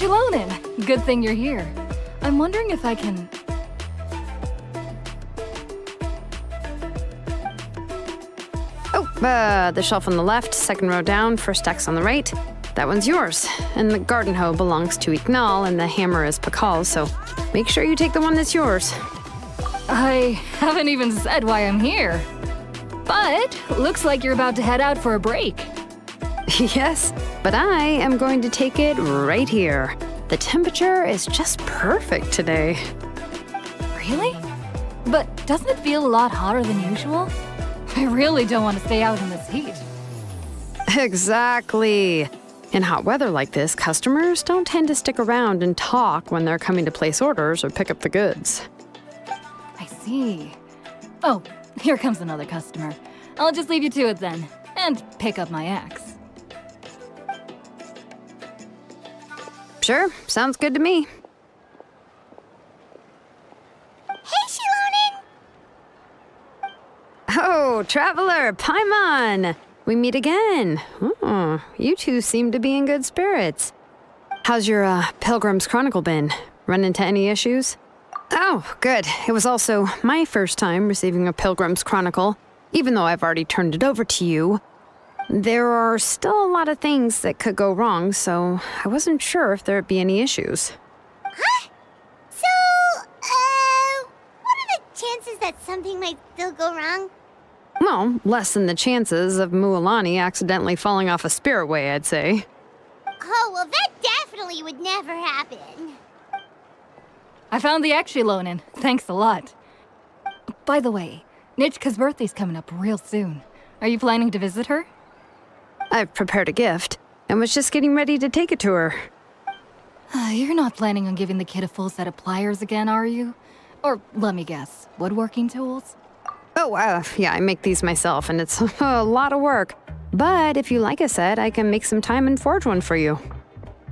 Xilonen, good thing you're here. I'm wondering if I can... The shelf on the left, second row down, first X on the right. That one's yours. And the garden hoe belongs to Ignal, and the hammer is Pakal's, so make sure you take the one that's yours. I haven't even said why I'm here. But looks like you're about to head out for a break. Yes, but I am going to take it right here. The temperature is just perfect today. Really? But doesn't it feel a lot hotter than usual? I really don't want to stay out in this heat. Exactly. In hot weather like this, customers don't tend to stick around and talk when they're coming to place orders or pick up the goods. I see. Oh, here comes another customer. I'll just leave you to it then, and pick up my axe. Sure, sounds good to me. Hey, Xilonen! Oh, Traveler, Paimon! We meet again. Oh, you two seem to be in good spirits. How's your Pilgrim's Chronicle been? Run into any issues? Oh, good. It was also my first time receiving a Pilgrim's Chronicle, even though I've already turned it over to you. There are still a lot of things that could go wrong, so I wasn't sure if there'd be any issues. Huh? So, what are the chances that something might still go wrong? Well, less than the chances of Mualani accidentally falling off a spiritway, I'd say. Oh, well, that definitely would never happen. I found the axe, Xilonen. Thanks a lot. By the way, Nitchka's birthday's coming up real soon. Are you planning to visit her? I've prepared a gift, and was just getting ready to take it to her. You're not planning on giving the kid a full set of pliers again, are you? Or, let me guess, woodworking tools? Oh, yeah, I make these myself, and it's a lot of work. But if you like a set, I can make some time and forge one for you.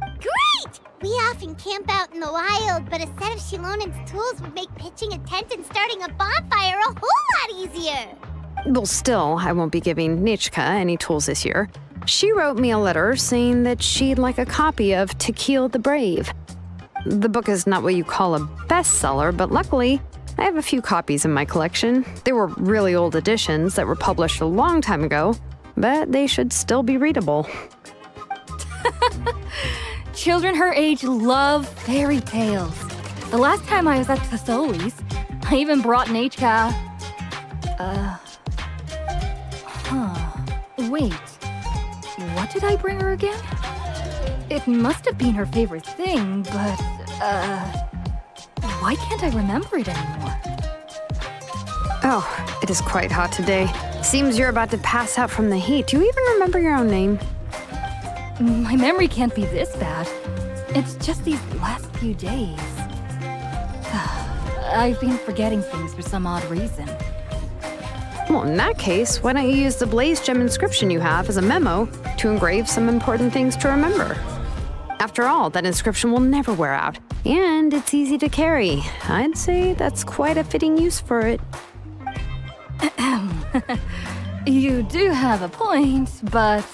Great! We often camp out in the wild, but a set of Xilonen's tools would make pitching a tent and starting a bonfire a whole lot easier. Well, still, I won't be giving Nitchka any tools this year. She wrote me a letter saying that she'd like a copy of To Kill the Brave. The book is not what you call a bestseller, but luckily, I have a few copies in my collection. They were really old editions that were published a long time ago, but they should still be readable. Children her age love fairy tales. The last time I was at Thasoli's, I even brought Nitchka... Wait. What did I bring her again? It must have been her favorite thing, but, why can't I remember it anymore? Oh, it is quite hot today. Seems you're about to pass out from the heat. Do you even remember your own name? My memory can't be this bad. It's just these last few days. I've been forgetting things for some odd reason. Well, in that case, why don't you use the Blaze Gem inscription you have as a memo to engrave some important things to remember? After all, that inscription will never wear out, and it's easy to carry. I'd say that's quite a fitting use for it. You do have a point, but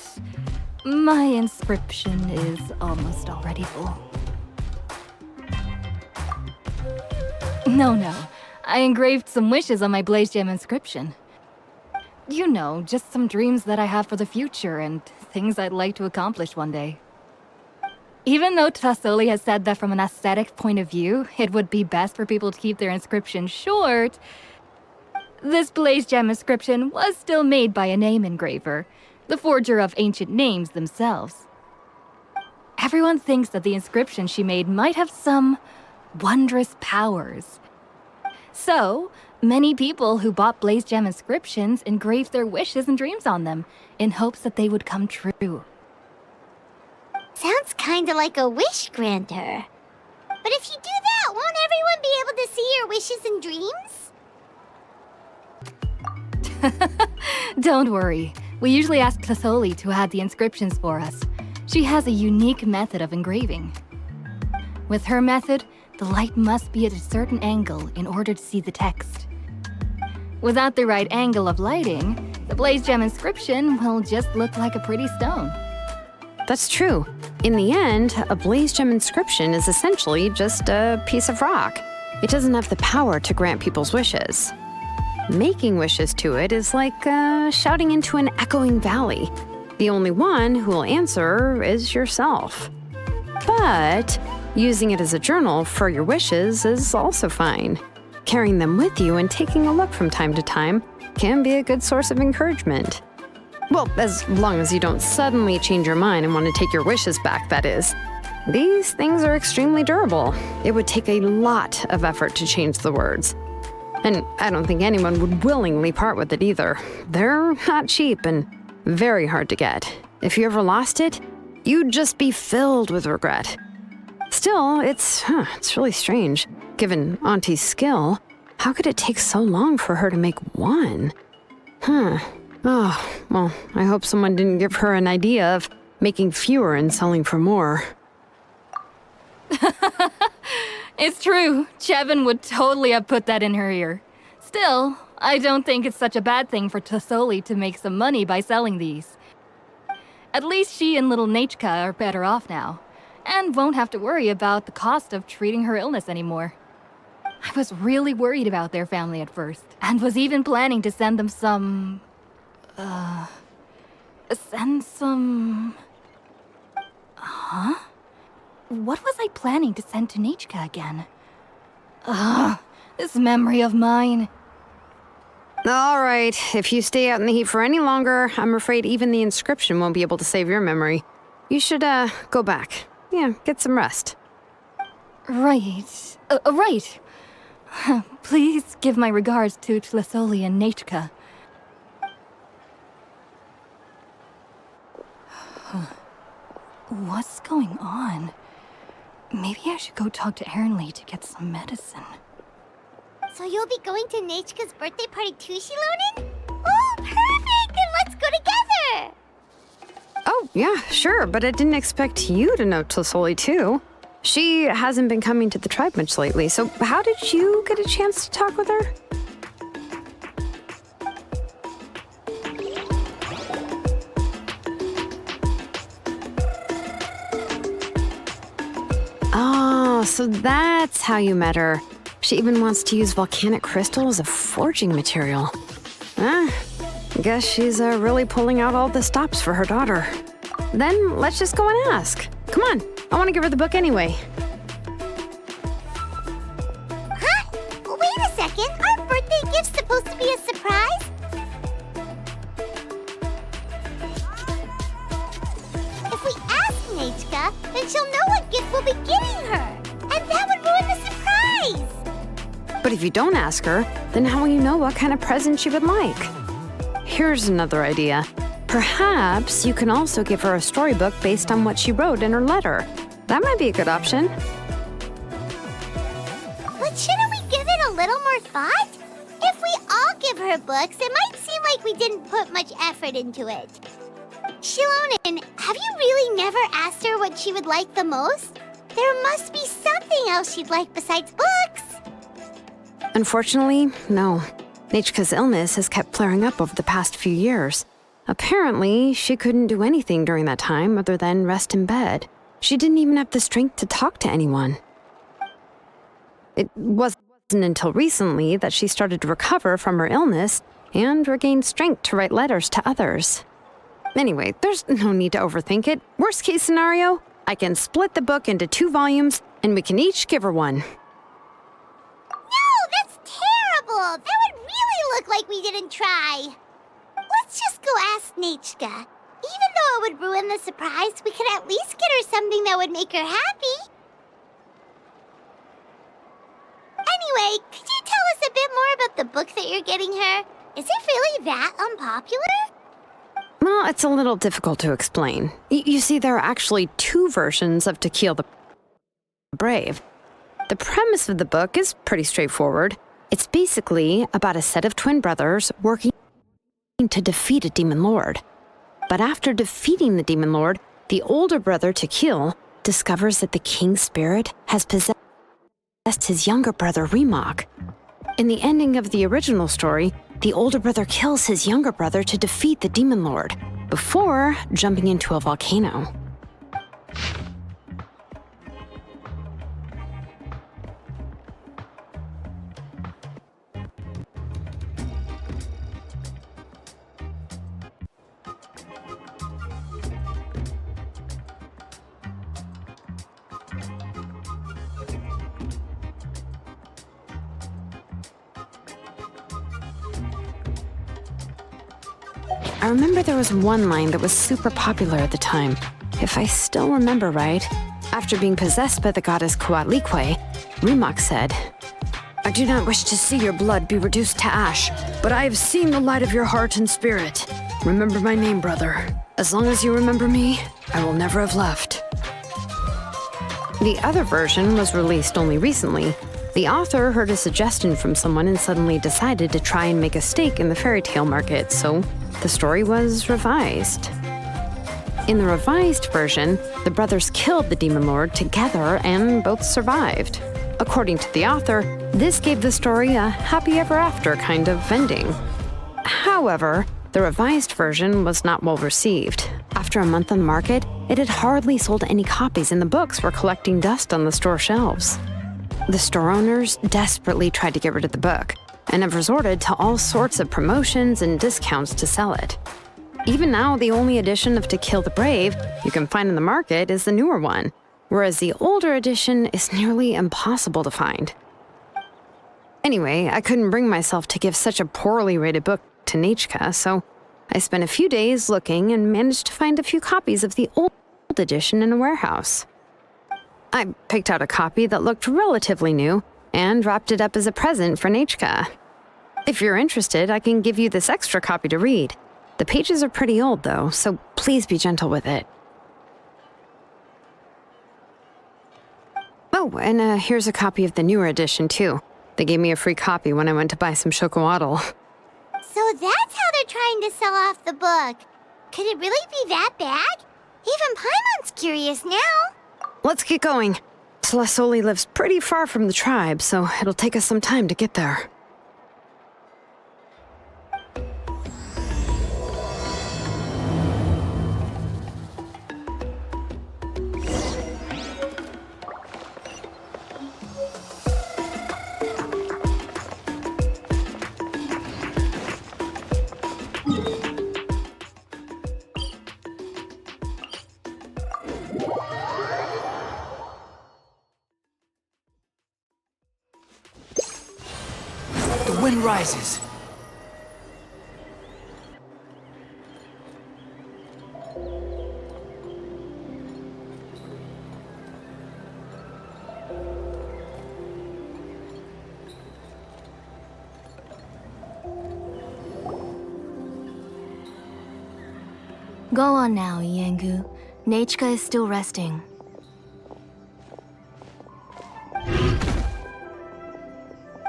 my inscription is almost already full. No. I engraved some wishes on my Blaze Gem inscription. You know, just some dreams that I have for the future and things I'd like to accomplish one day. Even though Thasoli has said that from an aesthetic point of view, it would be best for people to keep their inscription short, this Blaze Gem inscription was still made by a name engraver, the forger of ancient names themselves. Everyone thinks that the inscription she made might have some wondrous powers. So, many people who bought Blaze Gem inscriptions engraved their wishes and dreams on them, in hopes that they would come true. Sounds kinda like a wish granter. But if you do that, won't everyone be able to see your wishes and dreams? Don't worry. We usually ask Thasoli to add the inscriptions for us. She has a unique method of engraving. With her method, the light must be at a certain angle in order to see the text. Without the right angle of lighting, the Blaze Gem inscription will just look like a pretty stone. that's true. In the end, a blaze gem inscription is essentially just a piece of rock. It doesn't have the power to grant people's wishes. Making wishes to it is like shouting into an echoing valley. The only one who will answer is yourself. But using it as a journal for your wishes is also fine. Carrying them with you and taking a look from time to time can be a good source of encouragement. Well, as long as you don't suddenly change your mind and want to take your wishes back, that is. These things are extremely durable. It would take a lot of effort to change the words. And I don't think anyone would willingly part with it either. They're not cheap and very hard to get. If you ever lost it, you'd just be filled with regret. Still, it's really strange. Given Auntie's skill, how could it take so long for her to make one? Oh, well, I hope someone didn't give her an idea of making fewer and selling for more. It's true. Chevin would totally have put that in her ear. Still, I don't think it's such a bad thing for Tasoli to make some money by selling these. At least she and little Nachka are better off now, and won't have to worry about the cost of treating her illness anymore. I was really worried about their family at first, and was even planning to send them some... Huh? What was I planning to send to Nachka again? This memory of mine. All right, if you stay out in the heat for any longer, I'm afraid even the inscription won't be able to save your memory. You should, go back. Yeah, get some rest. Right. Right. Please give my regards to Tlisoli and Nachka. What's going on? Maybe I should go talk to Ernly to get some medicine. So you'll be going to Nachka's birthday party too, Xilonen? Oh, perfect! Then let's go together! Oh, yeah, sure, but I didn't expect you to know Tlisoli too. She hasn't been coming to the tribe much lately, so how did you get a chance to talk with her? Oh, so that's how you met her. She even wants to use volcanic crystal as a forging material. Guess she's really pulling out all the stops for her daughter. Then let's just go and ask. Come on, I want to give her the book anyway. Huh? Wait a second, aren't birthday gifts supposed to be a surprise? If we ask Nachka, then she'll know what gift we'll be getting her. And that would ruin the surprise! But if you don't ask her, then how will you know what kind of present she would like? Here's another idea. Perhaps you can also give her a storybook based on what she wrote in her letter. That might be a good option. But shouldn't we give it a little more thought? If we all give her books, it might seem like we didn't put much effort into it. Xilonen, have you really never asked her what she would like the most? There must be something else she'd like besides books. Unfortunately, no. Nachka's illness has kept flaring up over the past few years. Apparently, she couldn't do anything during that time other than rest in bed. She didn't even have the strength to talk to anyone. It wasn't until recently that she started to recover from her illness and regained strength to write letters to others. Anyway, there's no need to overthink it. Worst case scenario, I can split the book into 2 volumes and we can each give her one. No, that's terrible! That would really look like we didn't try. Let's just go ask Nachka. Even though it would ruin the surprise, we could at least get her something that would make her happy. Anyway, could you tell us a bit more about the book that you're getting her? Is it really that unpopular? Well, it's a little difficult to explain. You see, there are actually 2 versions of To Kill the Brave. The premise of the book is pretty straightforward. It's basically about a set of twin brothers working to defeat a demon lord. But after defeating the demon lord, the older brother, To Kill, discovers that the king's spirit has possessed his younger brother, Remok. In the ending of the original story, the older brother kills his younger brother to defeat the demon lord, before jumping into a volcano. I remember there was one line that was super popular at the time. If I still remember right, after being possessed by the goddess Coatlicue, Rimac said, "I do not wish to see your blood be reduced to ash, but I have seen the light of your heart and spirit. Remember my name, brother. As long as you remember me, I will never have left." The other version was released only recently. The author heard a suggestion from someone and suddenly decided to try and make a stake in the fairy tale market, so the story was revised. In the revised version, the brothers killed the demon lord together and both survived. According to the author, this gave the story a happy ever after kind of ending. However, the revised version was not well received. After a month on the market, it had hardly sold any copies and the books were collecting dust on the store shelves. The store owners desperately tried to get rid of the book and have resorted to all sorts of promotions and discounts to sell it. Even now, the only edition of To Kill the Brave you can find in the market is the newer one, whereas the older edition is nearly impossible to find. Anyway, I couldn't bring myself to give such a poorly rated book to Nechka, so I spent a few days looking and managed to find a few copies of the old edition in a warehouse. I picked out a copy that looked relatively new and wrapped it up as a present for Nechka. If you're interested, I can give you this extra copy to read. The pages are pretty old, though, so please be gentle with it. Oh, and here's a copy of the newer edition, too. They gave me a free copy when I went to buy some chocoatl. So that's how they're trying to sell off the book. Could it really be that bad? Even Paimon's curious now. Let's get going. Celesoli lives pretty far from the tribe, so it'll take us some time to get there. The wind rises. Go on now, Yengu. Nechka is still resting.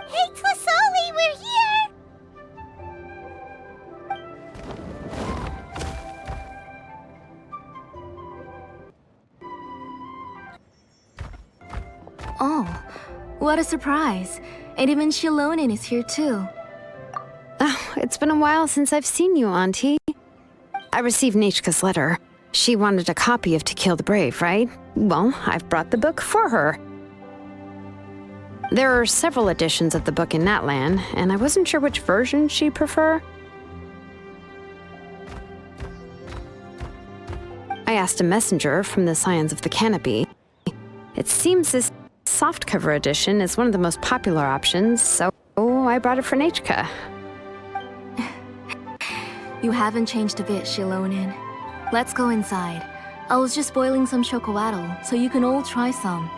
Hey, Tlasoli, we're here! Oh, what a surprise. And even Xilonen is here too. Oh, it's been a while since I've seen you, Auntie. I received Nechka's letter. She wanted a copy of To Kill the Brave, right? Well, I've brought the book for her. There are several editions of the book in Natlan, and I wasn't sure which version she'd prefer. I asked a messenger from the Scions of the Canopy. It seems this softcover edition is one of the most popular options, so I brought it for Nechka. You haven't changed a bit, Xilonen. Let's go inside. I was just boiling some chocoatl, so you can all try some.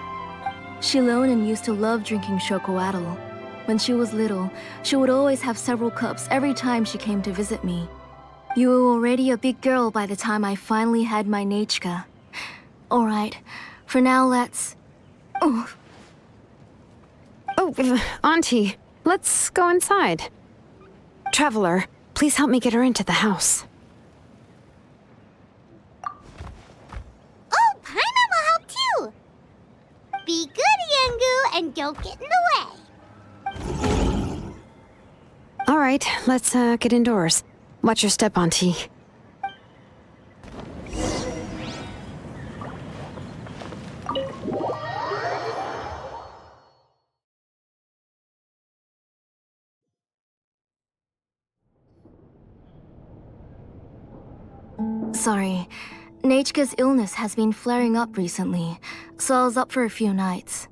Xilonen used to love drinking chocoatl. When she was little, she would always have several cups every time she came to visit me. You were already a big girl by the time I finally had my Nechka. Alright, for now let's... Oh, Auntie, let's go inside. Traveler, please help me get her into the house. Oh, Paimon will help too! Be good, Yengu, and don't get in the way. All right, let's get indoors. Watch your step, Auntie. sorry. Nechka's illness has been flaring up recently, so I was up for a few nights.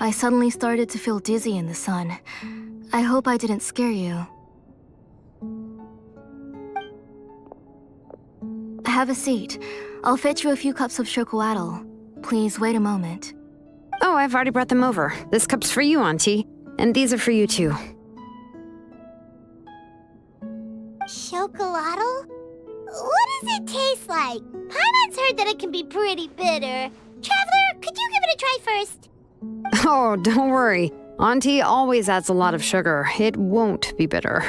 I suddenly started to feel dizzy in the sun. I hope I didn't scare you. Have a seat. I'll fetch you a few cups of chocolatl. Please wait a moment. Oh, I've already brought them over. This cup's for you, Auntie. And these are for you, too. Chocolatl? What does it taste like? Paimon's heard that it can be pretty bitter. Traveler, could you give it a try first? Oh, don't worry. Auntie always adds a lot of sugar. It won't be bitter.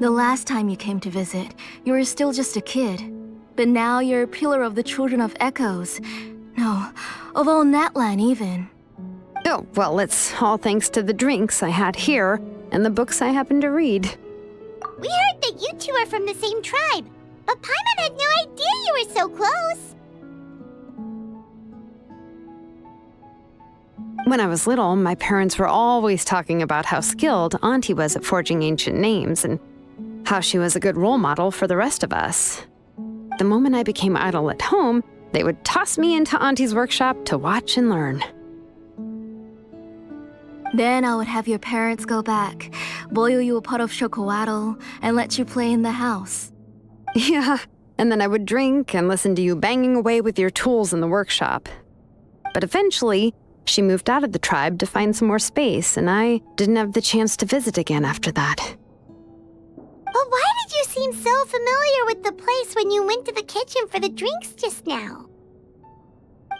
The last time you came to visit, you were still just a kid. But now you're a pillar of the Children of Echoes. No, of all Natlan even. Oh, well, it's all thanks to the drinks I had here and the books I happened to read. We heard that you two are from the same tribe, but Paimon had no idea you were so close. When I was little, my parents were always talking about how skilled Auntie was at forging ancient names and how she was a good role model for the rest of us. The moment I became idle at home, they would toss me into Auntie's workshop to watch and learn. Then I would have your parents go back, boil you a pot of chocolatl, and let you play in the house. Yeah, and then I would drink and listen to you banging away with your tools in the workshop. But eventually, she moved out of the tribe to find some more space, and I didn't have the chance to visit again after that. But why did you seem so familiar with the place when you went to the kitchen for the drinks just now?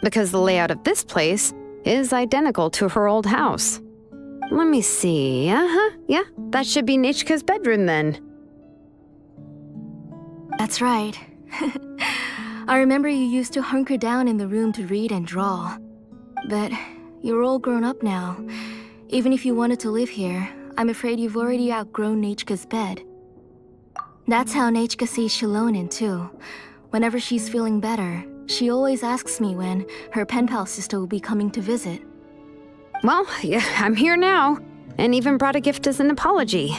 Because the layout of this place is identical to her old house. Let me see. Yeah, that should be Nechka's bedroom then. That's right. I remember you used to hunker down in the room to read and draw. But you're all grown up now. Even if you wanted to live here, I'm afraid you've already outgrown Nechka's bed. That's how Nechka sees Xilonen too. Whenever she's feeling better, she always asks me when her pen pal sister will be coming to visit. Well, yeah, I'm here now, and even brought a gift as an apology.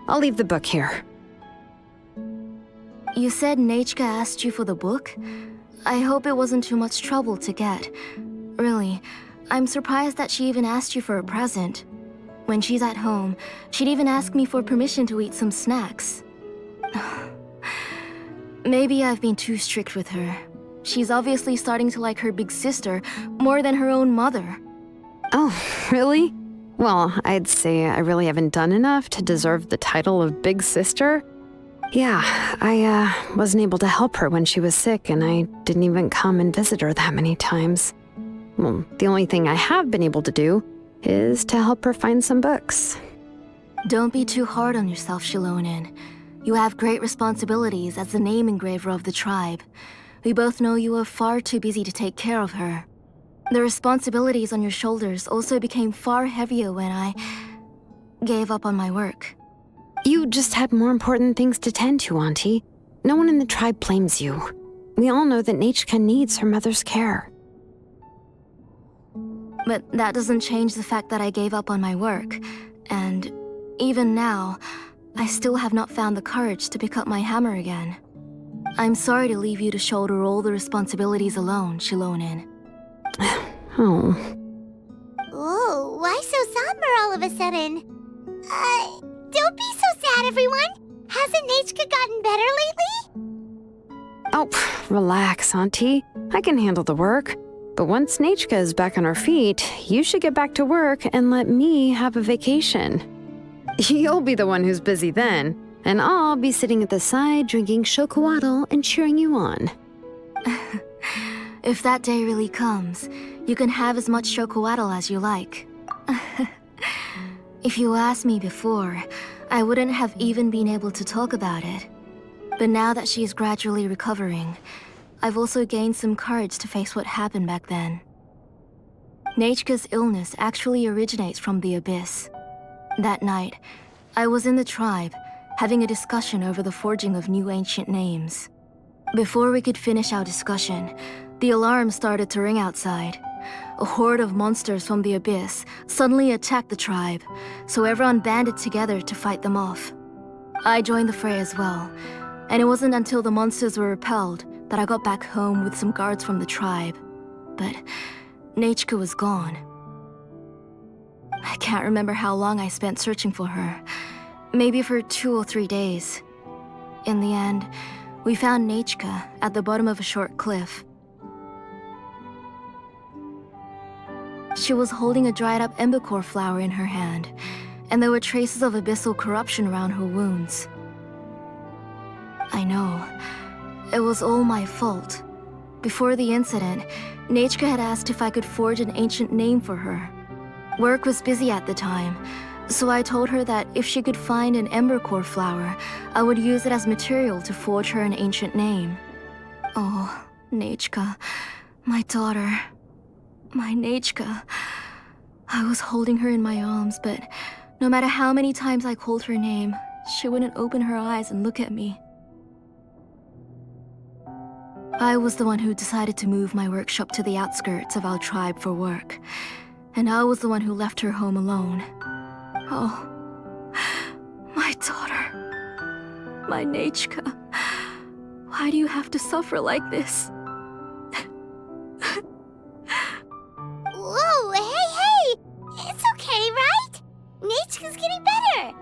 I'll leave the book here. You said Nechka asked you for the book? I hope it wasn't too much trouble to get. Really, I'm surprised that she even asked you for a present. When she's at home, she'd even ask me for permission to eat some snacks. Maybe I've been too strict with her. She's obviously starting to like her big sister more than her own mother. Oh, really? Well, I'd say I really haven't done enough to deserve the title of big sister. Yeah, I wasn't able to help her when she was sick, and I didn't even come and visit her that many times. Well, the only thing I have been able to do is to help her find some books. Don't be too hard on yourself, Xilonen. You have great responsibilities as the name engraver of the tribe. We both know you are far too busy to take care of her. The responsibilities on your shoulders also became far heavier when I gave up on my work. You just had more important things to tend to, Auntie. No one in the tribe blames you. We all know that Nechka needs her mother's care. But that doesn't change the fact that I gave up on my work. And even now, I still have not found the courage to pick up my hammer again. I'm sorry to leave you to shoulder all the responsibilities alone, Xilonen. Oh. Ooh, why so somber all of a sudden? Don't be so sad, everyone. Hasn't Nechka gotten better lately? Oh, relax, Auntie. I can handle the work. But once Nechka is back on her feet, you should get back to work and let me have a vacation. You'll be the one who's busy then, and I'll be sitting at the side drinking chocolatl and cheering you on. If that day really comes, you can have as much chocolatl as you like. If you asked me before, I wouldn't have even been able to talk about it. But now that she's gradually recovering, I've also gained some courage to face what happened back then. Nechka's illness actually originates from the Abyss. That night, I was in the tribe, having a discussion over the forging of new ancient names. Before we could finish our discussion, the alarm started to ring outside. A horde of monsters from the Abyss suddenly attacked the tribe, so everyone banded together to fight them off. I joined the fray as well, and it wasn't until the monsters were repelled that I got back home with some guards from the tribe. But Nechka was gone. I can't remember how long I spent searching for her. Maybe for 2 or 3 days. In the end, we found Nechka at the bottom of a short cliff. She was holding a dried-up embercore flower in her hand, and there were traces of abyssal corruption around her wounds. I know. It was all my fault. Before the incident, Nechka had asked if I could forge an ancient name for her. Work was busy at the time, so I told her that if she could find an embercore flower, I would use it as material to forge her an ancient name. Oh, Nechka, my daughter. My Nechka. I was holding her in my arms, but no matter how many times I called her name, she wouldn't open her eyes and look at me. I was the one who decided to move my workshop to the outskirts of our tribe for work, and I was the one who left her home alone. Oh, my daughter, my Nechka. Why do you have to suffer like this? Whoa, hey! It's okay, right? Nechka's getting better.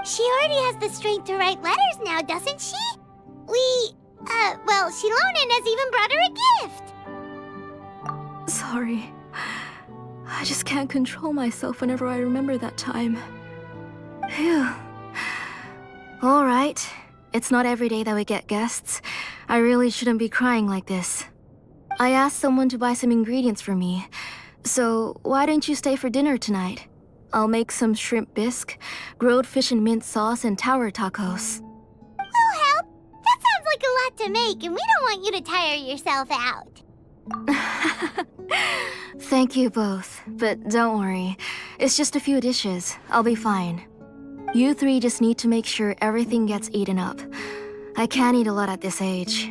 She already has the strength to write letters now, doesn't she? Well, Xilonen has even brought her a gift. Sorry. I just can't control myself whenever I remember that time. Phew. All right. It's not every day that we get guests. I really shouldn't be crying like this. I asked someone to buy some ingredients for me. So why don't you stay for dinner tonight? I'll make some shrimp bisque, grilled fish and mint sauce, and tower tacos. We'll help. That sounds like a lot to make, and we don't want you to tire yourself out. Thank you both, but don't worry. It's just a few dishes. I'll be fine. You three just need to make sure everything gets eaten up. I can't eat a lot at this age.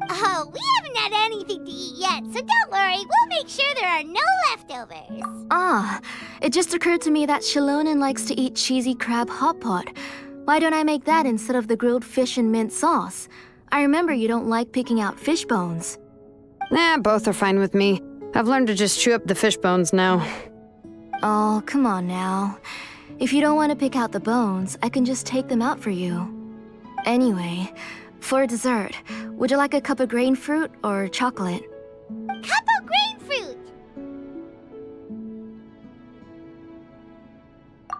Oh, we haven't had anything to eat yet, so don't worry. We'll make sure there are no leftovers. Ah, it just occurred to me that Xilonen likes to eat cheesy crab hot pot. Why don't I make that instead of the grilled fish and mint sauce? I remember you don't like picking out fish bones. Nah, both are fine with me. I've learned to just chew up the fish bones now. Oh, come on now. If you don't want to pick out the bones, I can just take them out for you. Anyway, for dessert, would you like a cup of grain fruit or chocolate? Cup of grain fruit.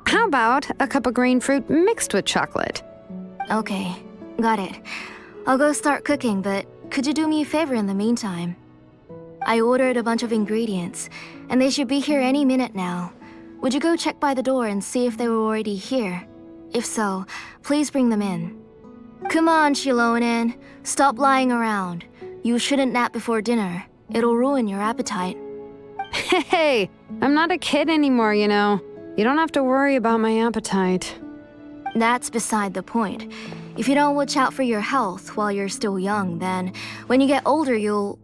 How about a cup of grain fruit mixed with chocolate? Okay, got it. I'll go start cooking, but could you do me a favor in the meantime? I ordered a bunch of ingredients, and they should be here any minute now. Would you go check by the door and see if they were already here? If so, please bring them in. Come on, Xilonen. Stop lying around. You shouldn't nap before dinner. It'll ruin your appetite. Hey, I'm not a kid anymore, you know. You don't have to worry about my appetite. That's beside the point. If you don't watch out for your health while you're still young, then when you get older, you'll...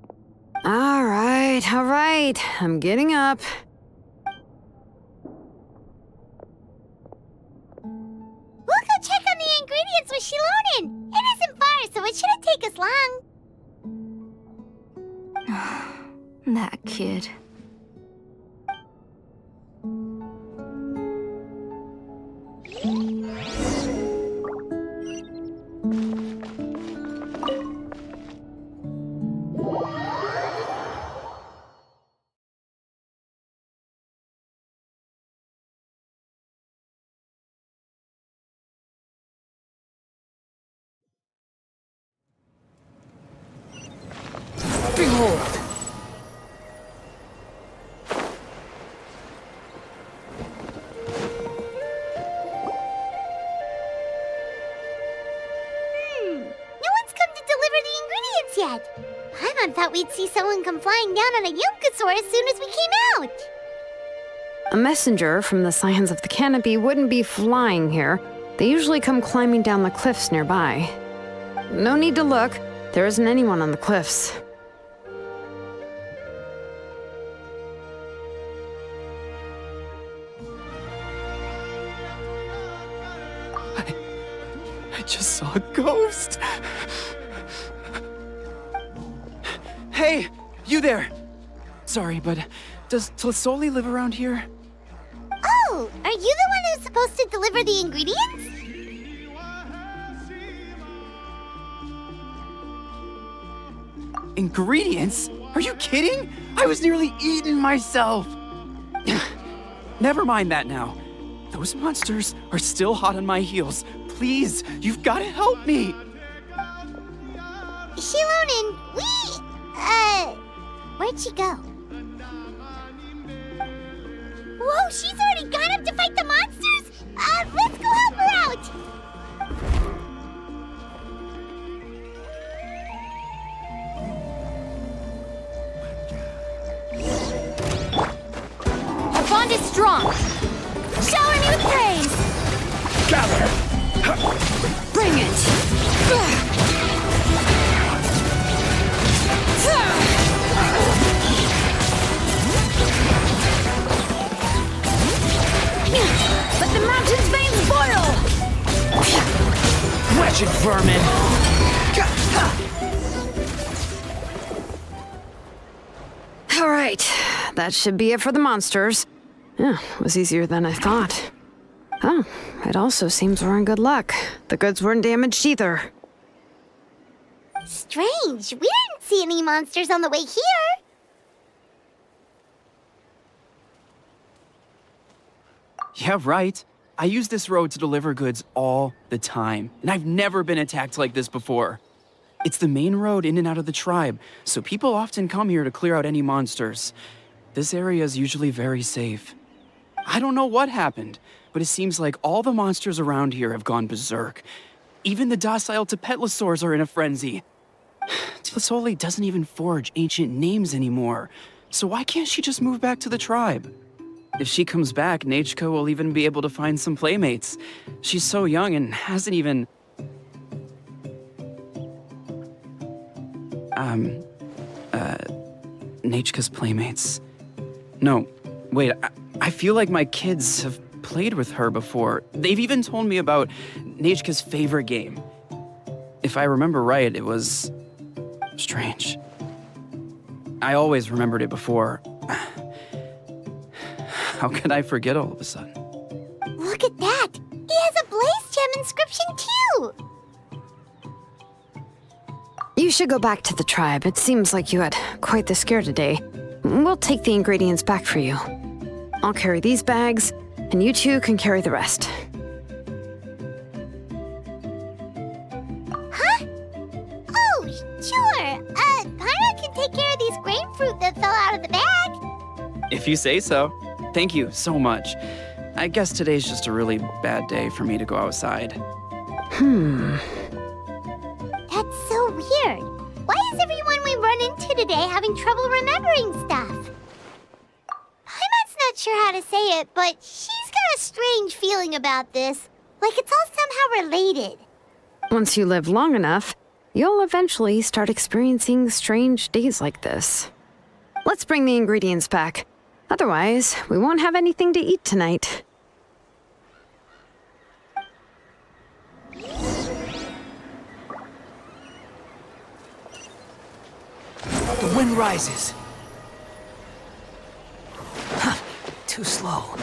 All right. I'm getting up. We'll go check on the ingredients with Xilonen. It isn't far, so it shouldn't take us long. That kid. Behold! No one's come to deliver the ingredients yet. Paimon thought we'd see someone come flying down on a Yunkasaur as soon as we came out. A messenger from the Scions of the Canopy wouldn't be flying here. They usually come climbing down the cliffs nearby. No need to look. There isn't anyone on the cliffs. I just saw a ghost! Hey! You there! Sorry, but does Tlisoli live around here? Oh, are you the one who's supposed to deliver the ingredients? Ingredients? Are you kidding? I was nearly eaten myself! Never mind that now. Those monsters are still hot on my heels. Please, you've got to help me! Xilonen, where'd she go? Whoa, she's already gone up to fight the monsters? Let's go help her out! Our bond is strong. Shower me with praise. Gather! Bring it! Let the mountain's veins boil! Wretched vermin! All right, that should be it for the monsters. Yeah, it was easier than I thought. Oh, it also seems we're in good luck. The goods weren't damaged either. Strange, we didn't see any monsters on the way here. Yeah, right. I use this road to deliver goods all the time, and I've never been attacked like this before. It's the main road in and out of the tribe, so people often come here to clear out any monsters. This area is usually very safe. I don't know what happened, but it seems like all the monsters around here have gone berserk. Even the docile Tepetlosaurs are in a frenzy. Tlisoli doesn't even forge ancient names anymore, so why can't she just move back to the tribe? If she comes back, Nachka will even be able to find some playmates. She's so young and hasn't even... Nachka's playmates. No, wait, I feel like my kids have played with her before. They've even told me about Nachka's favorite game. If I remember right, it was... strange. I always remembered it before. How could I forget all of a sudden? Look at that! He has a Blaze Gem inscription too! You should go back to the tribe. It seems like you had quite the scare today. We'll take the ingredients back for you. I'll carry these bags, and you two can carry the rest. Huh? Oh, sure. Paimon can take care of these grain fruit that fell out of the bag. If you say so. Thank you so much. I guess today's just a really bad day for me to go outside. That's so weird. Why is everyone we run into today having trouble remembering stuff? Paimon's not sure how to say it, but she's got a strange feeling about this. Like it's all somehow related. Once you live long enough, you'll eventually start experiencing strange days like this. Let's bring the ingredients back. Otherwise, we won't have anything to eat tonight. The wind rises. Huh, too slow.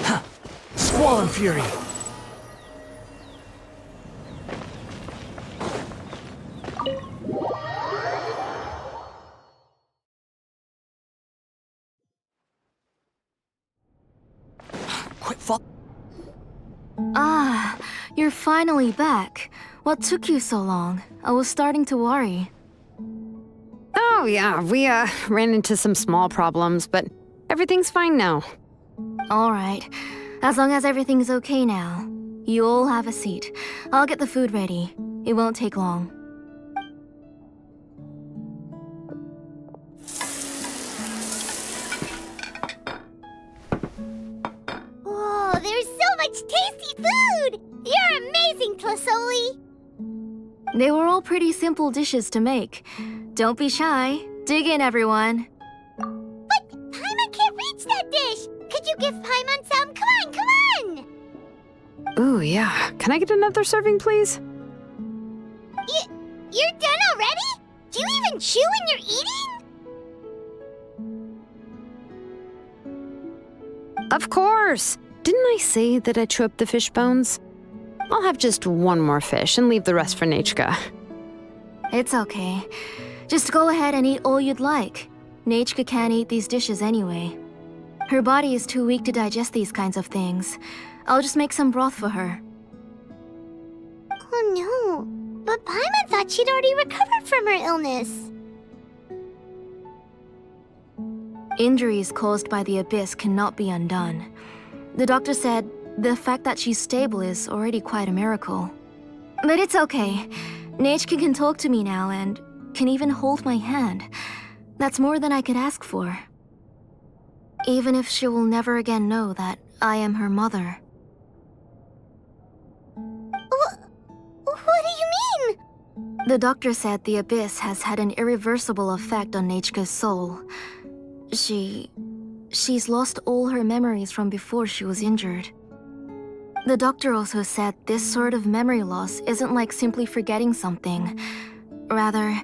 Huh, squall and fury. Quit fall. Ah, you're finally back. What took you so long? I was starting to worry. Oh yeah, we ran into some small problems, but everything's fine now. All right. As long as everything's okay now. You all have a seat. I'll get the food ready. It won't take long. Whoa, there's so much tasty food! You're amazing, Tlisoli! They were all pretty simple dishes to make. Don't be shy. Dig in, everyone. But Paimon can't reach that dish! Could you give Paimon some? Come on, come on! Ooh, yeah. Can I get another serving, please? You're done already? Do you even chew when you're eating? Of course! Didn't I say that I chew up the fish bones? I'll have just one more fish and leave the rest for Nechka. It's okay. Just go ahead and eat all you'd like. Nechka can't eat these dishes anyway. Her body is too weak to digest these kinds of things. I'll just make some broth for her. Oh no, but Paimon thought she'd already recovered from her illness. Injuries caused by the abyss cannot be undone. The doctor said the fact that she's stable is already quite a miracle. But it's okay. Nechka can talk to me now and can even hold my hand. That's more than I could ask for. Even if she will never again know that I am her mother. What do you mean? The doctor said the abyss has had an irreversible effect on Nechka's soul. She's lost all her memories from before she was injured. The doctor also said this sort of memory loss isn't like simply forgetting something. Rather,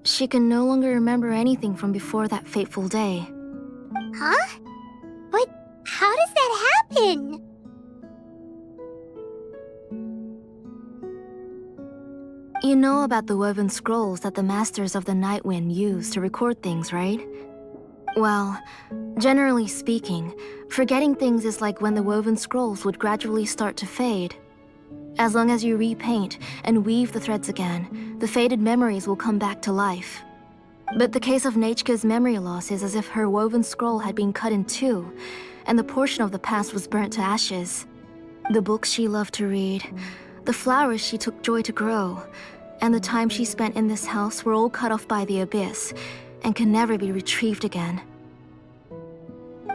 she can no longer remember anything from before that fateful day. Huh? But how does that happen? You know about the woven scrolls that the Masters of the Night Wind use to record things, right? Well, generally speaking, forgetting things is like when the woven scrolls would gradually start to fade. As long as you repaint and weave the threads again, the faded memories will come back to life. But the case of Nechka's memory loss is as if her woven scroll had been cut in two, and the portion of the past was burnt to ashes. The books she loved to read, the flowers she took joy to grow, and the time she spent in this house were all cut off by the abyss, and can never be retrieved again.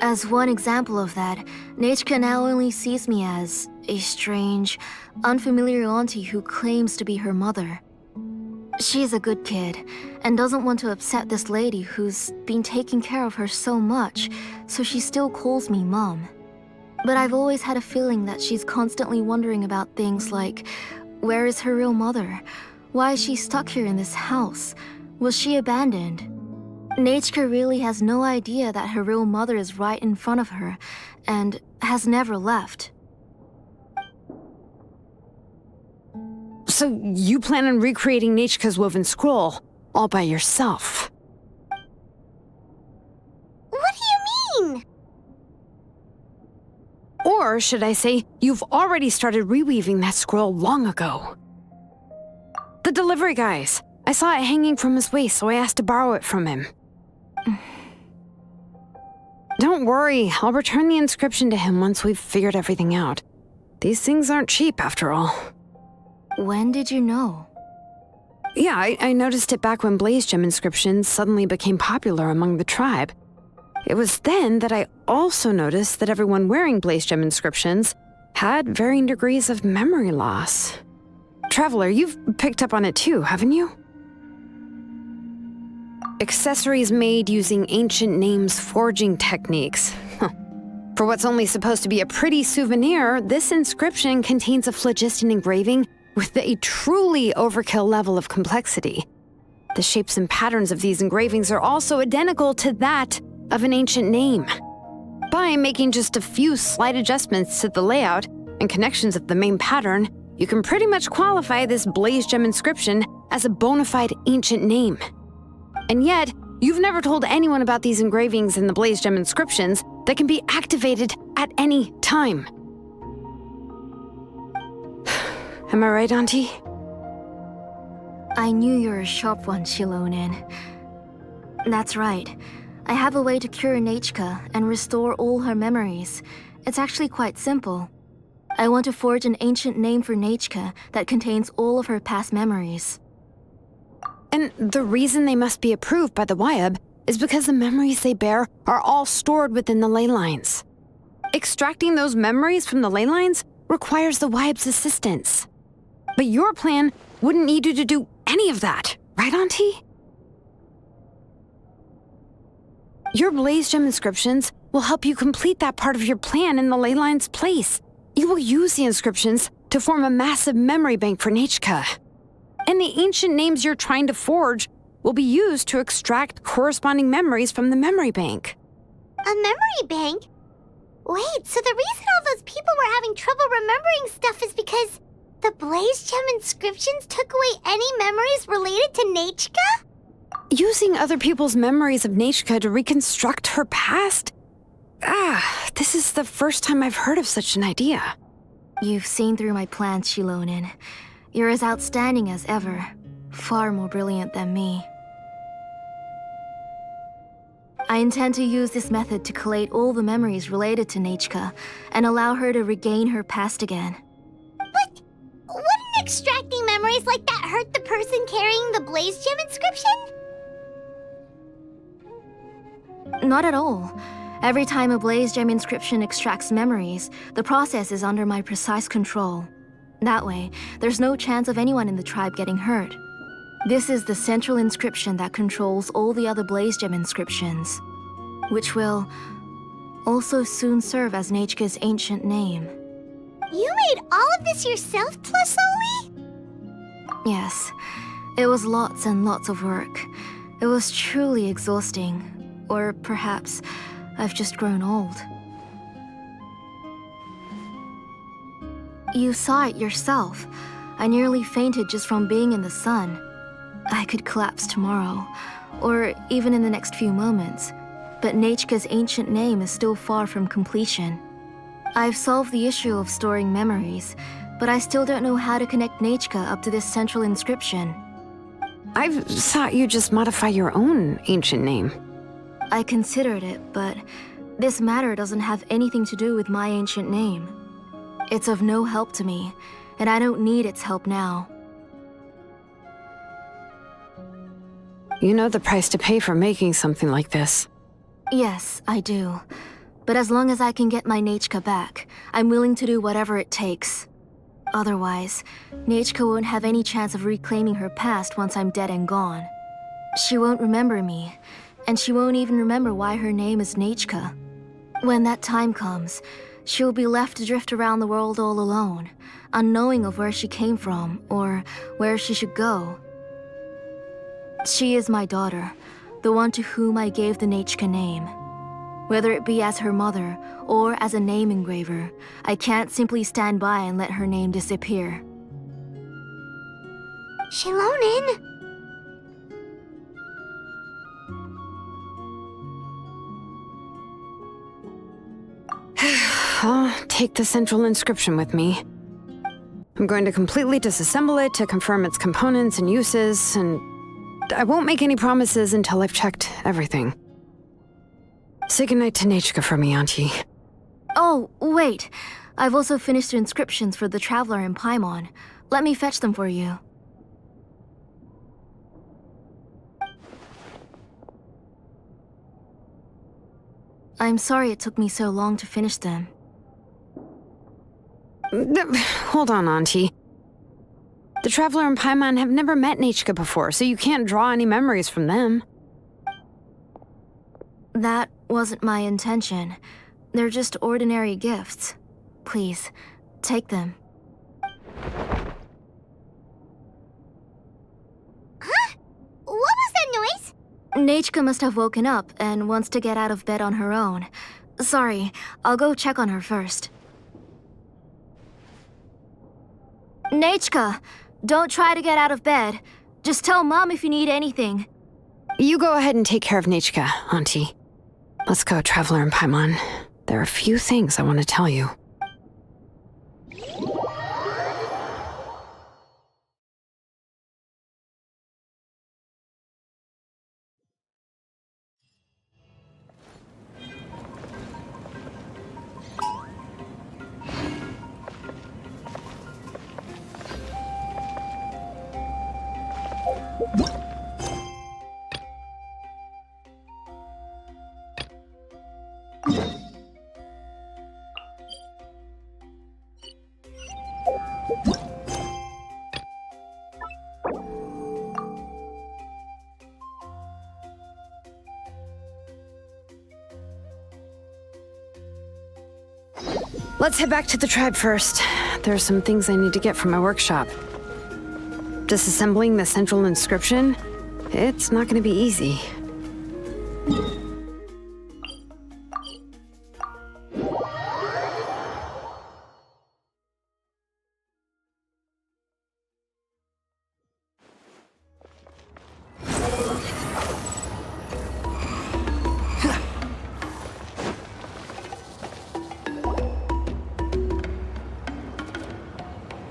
As one example of that, Nechka now only sees me as a strange, unfamiliar auntie who claims to be her mother. She's a good kid, and doesn't want to upset this lady who's been taking care of her so much, so she still calls me Mom. But I've always had a feeling that she's constantly wondering about things like, where is her real mother? Why is she stuck here in this house? Was she abandoned? Nechka really has no idea that her real mother is right in front of her, and has never left. So you plan on recreating Nechka's woven scroll, all by yourself? What do you mean? Or should I say, you've already started reweaving that scroll long ago. The delivery guys. I saw it hanging from his waist, so I asked to borrow it from him. Don't worry, I'll return the inscription to him once we've figured everything out. These things aren't cheap, after all. When did you know? Yeah, I noticed it back when blaze gem inscriptions suddenly became popular among the tribe. It was then that I also noticed that everyone wearing blaze gem inscriptions had varying degrees of memory loss. Traveler, you've picked up on it too, haven't you? Accessories made using ancient names forging techniques. For what's only supposed to be a pretty souvenir, this inscription contains a phlogiston engraving with a truly overkill level of complexity. The shapes and patterns of these engravings are also identical to that of an ancient name. By making just a few slight adjustments to the layout and connections of the main pattern, you can pretty much qualify this blaze gem inscription as a bona fide ancient name. And yet, you've never told anyone about these engravings in the blaze gem inscriptions that can be activated at any time. Am I right, Auntie? I knew you were a sharp one, Xilonen. That's right. I have a way to cure Nechka and restore all her memories. It's actually quite simple. I want to forge an ancient name for Nechka that contains all of her past memories. And the reason they must be approved by the Wyab is because the memories they bear are all stored within the ley lines. Extracting those memories from the ley lines requires the Wyab's assistance. But your plan wouldn't need you to do any of that, right, Auntie? Your blaze gem inscriptions will help you complete that part of your plan in the ley line's place. You will use the inscriptions to form a massive memory bank for Nechka. And the ancient names you're trying to forge will be used to extract corresponding memories from the memory bank. A memory bank? Wait, so the reason all those people were having trouble remembering stuff is because the Blaze Gem inscriptions took away any memories related to Nechka? Using other people's memories of Nechka to reconstruct her past? This is the first time I've heard of such an idea. You've seen through my plans, Xilonen. You're as outstanding as ever. Far more brilliant than me. I intend to use this method to collate all the memories related to Nechka and allow her to regain her past again. But wouldn't extracting memories like that hurt the person carrying the Blaze Gem inscription? Not at all. Every time a Blaze Gem inscription extracts memories, the process is under my precise control. That way, there's no chance of anyone in the tribe getting hurt. This is the central inscription that controls all the other Blaze Gem inscriptions, which will also soon serve as Nechka's ancient name. You made all of this yourself, Tlasoli? Yes, it was lots and lots of work. It was truly exhausting. Or perhaps I've just grown old. You saw it yourself. I nearly fainted just from being in the sun. I could collapse tomorrow, or even in the next few moments, but Nechka's ancient name is still far from completion. I've solved the issue of storing memories, but I still don't know how to connect Nechka up to this central inscription. I've thought you just modify your own ancient name. I considered it, but this matter doesn't have anything to do with my ancient name. It's of no help to me, and I don't need its help now. You know the price to pay for making something like this. Yes, I do. But as long as I can get my Nechka back, I'm willing to do whatever it takes. Otherwise, Nechka won't have any chance of reclaiming her past once I'm dead and gone. She won't remember me, and she won't even remember why her name is Nechka. When that time comes, she'll be left to drift around the world all alone, unknowing of where she came from or where she should go. She is my daughter, the one to whom I gave the Nechka name. Whether it be as her mother or as a name engraver, I can't simply stand by and let her name disappear. Xilonen! I'll take the central inscription with me. I'm going to completely disassemble it to confirm its components and uses, and I won't make any promises until I've checked everything. Say goodnight to Nechka for me, Auntie. Oh, wait. I've also finished the inscriptions for the Traveler in Paimon. Let me fetch them for you. I'm sorry it took me so long to finish them. Hold on, Auntie. The Traveler and Paimon have never met Nechka before, so you can't draw any memories from them. That wasn't my intention. They're just ordinary gifts. Please, take them. Huh? What was that noise? Nechka must have woken up and wants to get out of bed on her own. Sorry, I'll go check on her first. Nechka, don't try to get out of bed. Just tell Mom if you need anything. You go ahead and take care of Nechka, Auntie. Let's go, Traveler and Paimon. There are a few things I want to tell you. Let's head back to the tribe first. There are some things I need to get from my workshop. disassembling the central inscription, it's not gonna be easy.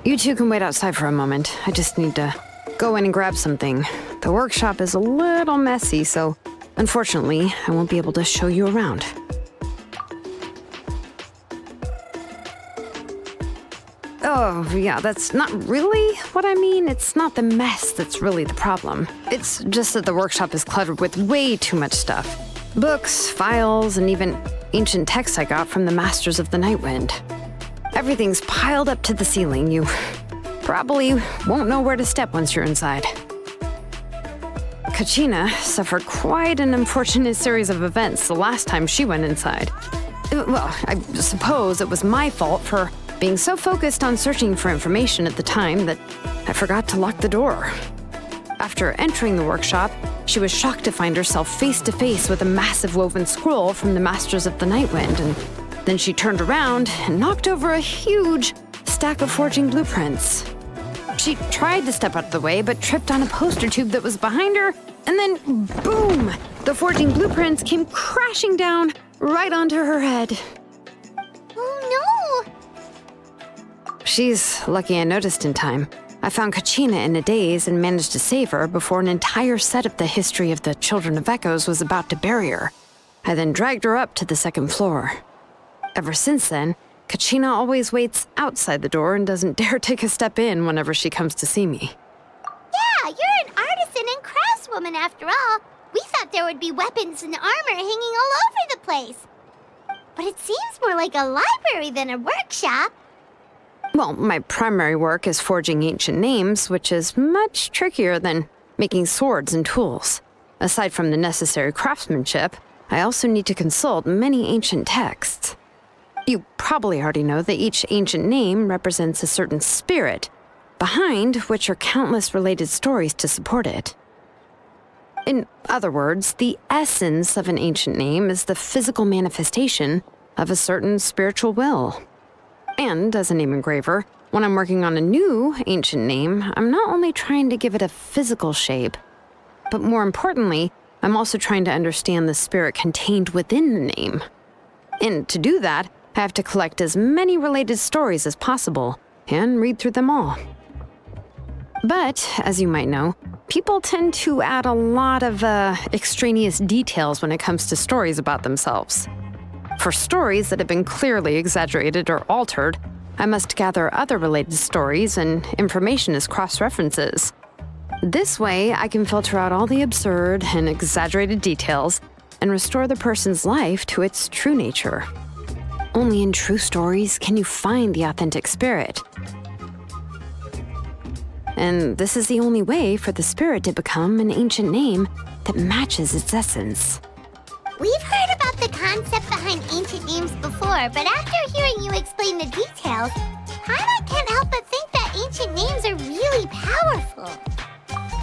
You two can wait outside for a moment. I just need to go in and grab something. The workshop is a little messy, so unfortunately, I won't be able to show you around. Oh, yeah, that's not really what I mean. It's not the mess that's really the problem. It's just that the workshop is cluttered with way too much stuff. Books, files, and even ancient texts I got from the Masters of the Nightwind. Everything's piled up to the ceiling. You probably won't know where to step once you're inside. Kachina suffered quite an unfortunate series of events the last time she went inside. Well, I suppose it was my fault for being so focused on searching for information at the time that I forgot to lock the door. After entering the workshop, she was shocked to find herself face to face with a massive woven scroll from the Masters of the Nightwind, and then she turned around and knocked over a huge stack of forging blueprints. She tried to step out of the way, but tripped on a poster tube that was behind her, and then boom! The forging blueprints came crashing down right onto her head. Oh no! She's lucky I noticed in time. I found Kachina in a daze and managed to save her before an entire set of the history of the Children of Echoes was about to bury her. I then dragged her up to the second floor. Ever since then, Kachina always waits outside the door and doesn't dare take a step in whenever she comes to see me. Yeah, you're an artisan and craftswoman after all. We thought there would be weapons and armor hanging all over the place. But it seems more like a library than a workshop. Well, my primary work is forging ancient names, which is much trickier than making swords and tools. Aside from the necessary craftsmanship, I also need to consult many ancient texts. You probably already know that each ancient name represents a certain spirit, behind which are countless related stories to support it. In other words, the essence of an ancient name is the physical manifestation of a certain spiritual will. And as a name engraver, when I'm working on a new ancient name, I'm not only trying to give it a physical shape, but more importantly, I'm also trying to understand the spirit contained within the name. And to do that, I have to collect as many related stories as possible and read through them all. But, as you might know, people tend to add a lot of extraneous details when it comes to stories about themselves. For stories that have been clearly exaggerated or altered, I must gather other related stories and information as cross-references. This way, I can filter out all the absurd and exaggerated details and restore the person's life to its true nature. Only in true stories can you find the authentic spirit. And this is the only way for the spirit to become an ancient name that matches its essence. We've heard about the concept behind ancient names before, but after hearing you explain the details, Paimon can't help but think that ancient names are really powerful.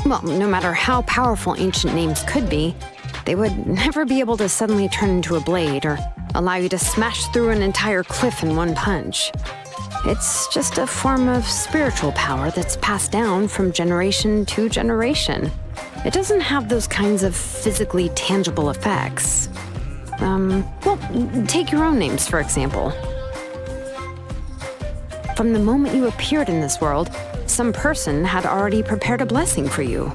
Well, no matter how powerful ancient names could be, they would never be able to suddenly turn into a blade or allow you to smash through an entire cliff in one punch. It's just a form of spiritual power that's passed down from generation to generation. It doesn't have those kinds of physically tangible effects. Well, take your own names, for example. From the moment you appeared in this world, some person had already prepared a blessing for you.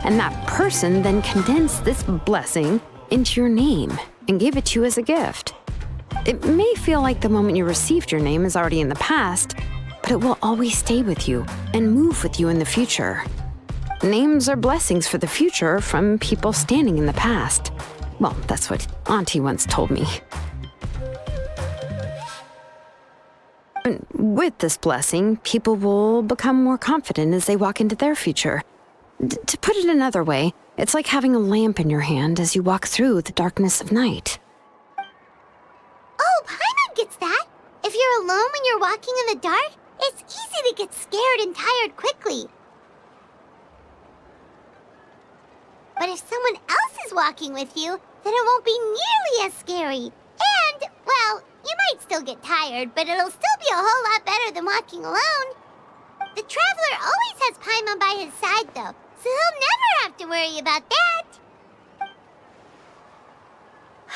And that person then condensed this blessing into your name and gave it to you as a gift. It may feel like the moment you received your name is already in the past, but it will always stay with you and move with you in the future. Names are blessings for the future from people standing in the past. Well, that's what Auntie once told me. And with this blessing, people will become more confident as they walk into their future. To put it another way, it's like having a lamp in your hand as you walk through the darkness of night. Oh, Paimon gets that. If you're alone when you're walking in the dark, it's easy to get scared and tired quickly. But if someone else is walking with you, then it won't be nearly as scary. And, well, you might still get tired, but it'll still be a whole lot better than walking alone. The Traveler always has Paimon by his side, though, so he'll never have to worry about that.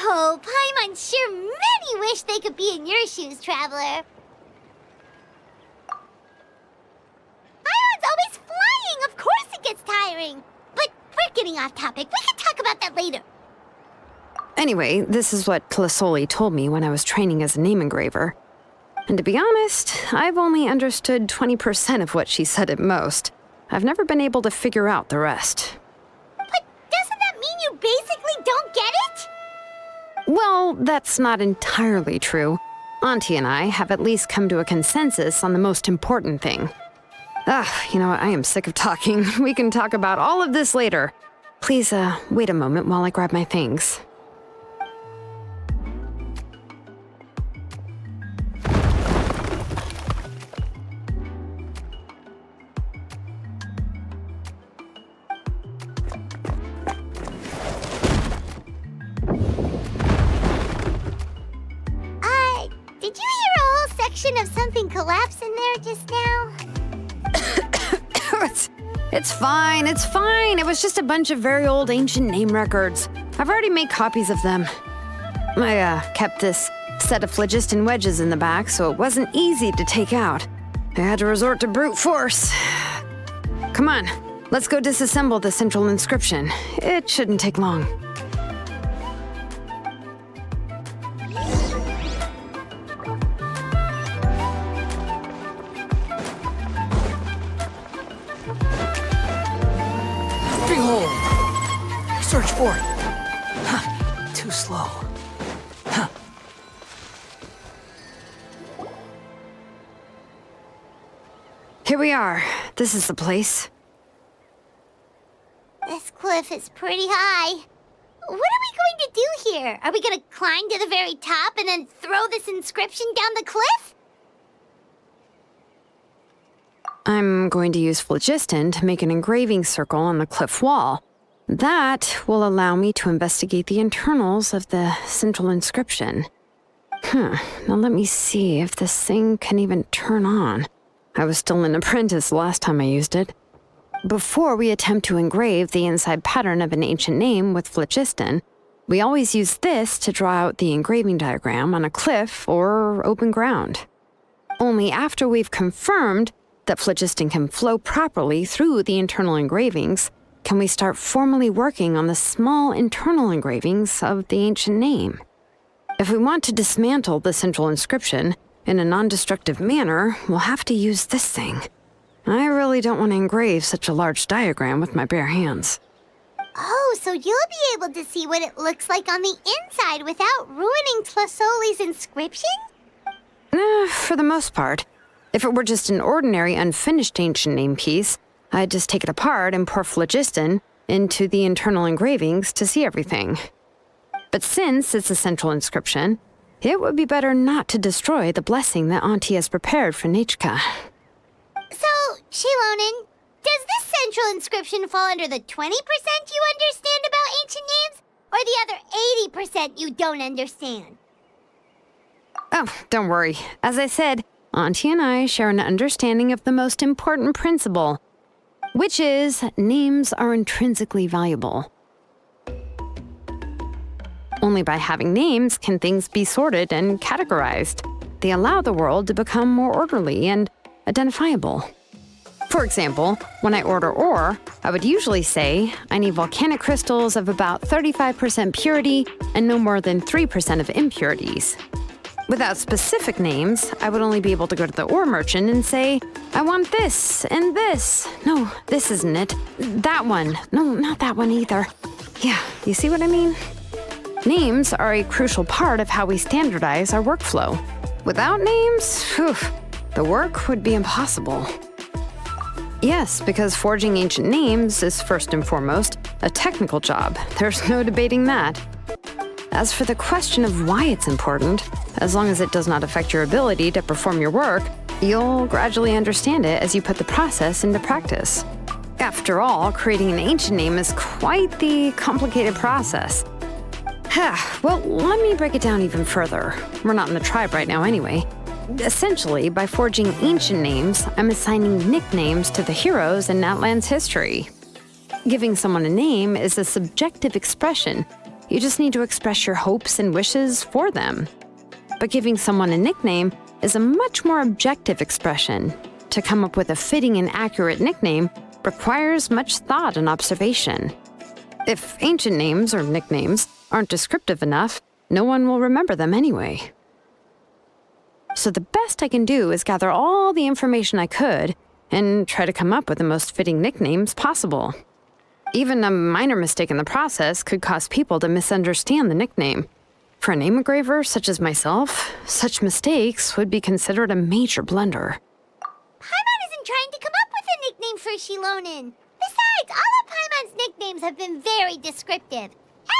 Oh, Paimon sure many wish they could be in your shoes, Traveler. Paimon's always flying. Of course it gets tiring. But we're getting off topic. We can talk about that later. Anyway, this is what Plisoli told me when I was training as a name engraver. And to be honest, I've only understood 20% of what she said at most. I've never been able to figure out the rest. But doesn't that mean you basically don't get it? Well, that's not entirely true. Auntie and I have at least come to a consensus on the most important thing. You know what? I am sick of talking. We can talk about all of this later. Please, wait a moment while I grab my things. Did you hear a whole section of something collapse in there just now? It's fine, it's fine. It was just a bunch of very old ancient name records. I've already made copies of them. I kept this set of phlogiston wedges in the back, so it wasn't easy to take out. I had to resort to brute force. Come on, let's go disassemble the central inscription. It shouldn't take long. Behold! Search for it. Huh. Too slow. Huh. Here we are. This is the place. This cliff is pretty high. What are we going to do here? Are we going to climb to the very top and then throw this inscription down the cliff? I'm going to use phlogiston to make an engraving circle on the cliff wall. That will allow me to investigate the internals of the central inscription. Now let me see if this thing can even turn on. I was still an apprentice last time I used it. Before we attempt to engrave the inside pattern of an ancient name with phlogiston, we always use this to draw out the engraving diagram on a cliff or open ground. Only after we've confirmed that phlogiston can flow properly through the internal engravings can we start formally working on the small internal engravings of the ancient name. If we want to dismantle the central inscription in a non-destructive manner, we'll have to use this thing. I really don't want to engrave such a large diagram with my bare hands. Oh, so you'll be able to see what it looks like on the inside without ruining Tlasoli's inscription? For the most part. If it were just an ordinary unfinished ancient name piece, I'd just take it apart and pour phlogiston into the internal engravings to see everything. But since it's a central inscription, it would be better not to destroy the blessing that Auntie has prepared for Nechka. So, Xilonen, does this central inscription fall under the 20% you understand about ancient names, or the other 80% you don't understand? Oh, don't worry. As I said, Auntie and I share an understanding of the most important principle, which is names are intrinsically valuable. Only by having names can things be sorted and categorized. They allow the world to become more orderly and identifiable. For example, when I order ore, I would usually say I need volcanic crystals of about 35% purity and no more than 3% of impurities. Without specific names, I would only be able to go to the ore merchant and say, I want this and this. No, this isn't it. That one. No, not that one either. Yeah, you see what I mean? Names are a crucial part of how we standardize our workflow. Without names, the work would be impossible. Yes, because forging ancient names is first and foremost a technical job. There's no debating that. As for the question of why it's important, as long as it does not affect your ability to perform your work, you'll gradually understand it as you put the process into practice. After all, creating an ancient name is quite the complicated process. Well, let me break it down even further. We're not in the tribe right now anyway. Essentially, by forging ancient names, I'm assigning nicknames to the heroes in Natlan's history. Giving someone a name is a subjective expression. You just need to express your hopes and wishes for them. But giving someone a nickname is a much more objective expression. To come up with a fitting and accurate nickname requires much thought and observation. If ancient names or nicknames aren't descriptive enough, no one will remember them anyway. So the best I can do is gather all the information I could and try to come up with the most fitting nicknames possible. Even a minor mistake in the process could cause people to misunderstand the nickname. For a name engraver such as myself, such mistakes would be considered a major blunder. Paimon isn't trying to come up with a nickname for Xilonen. Besides, all of Paimon's nicknames have been very descriptive.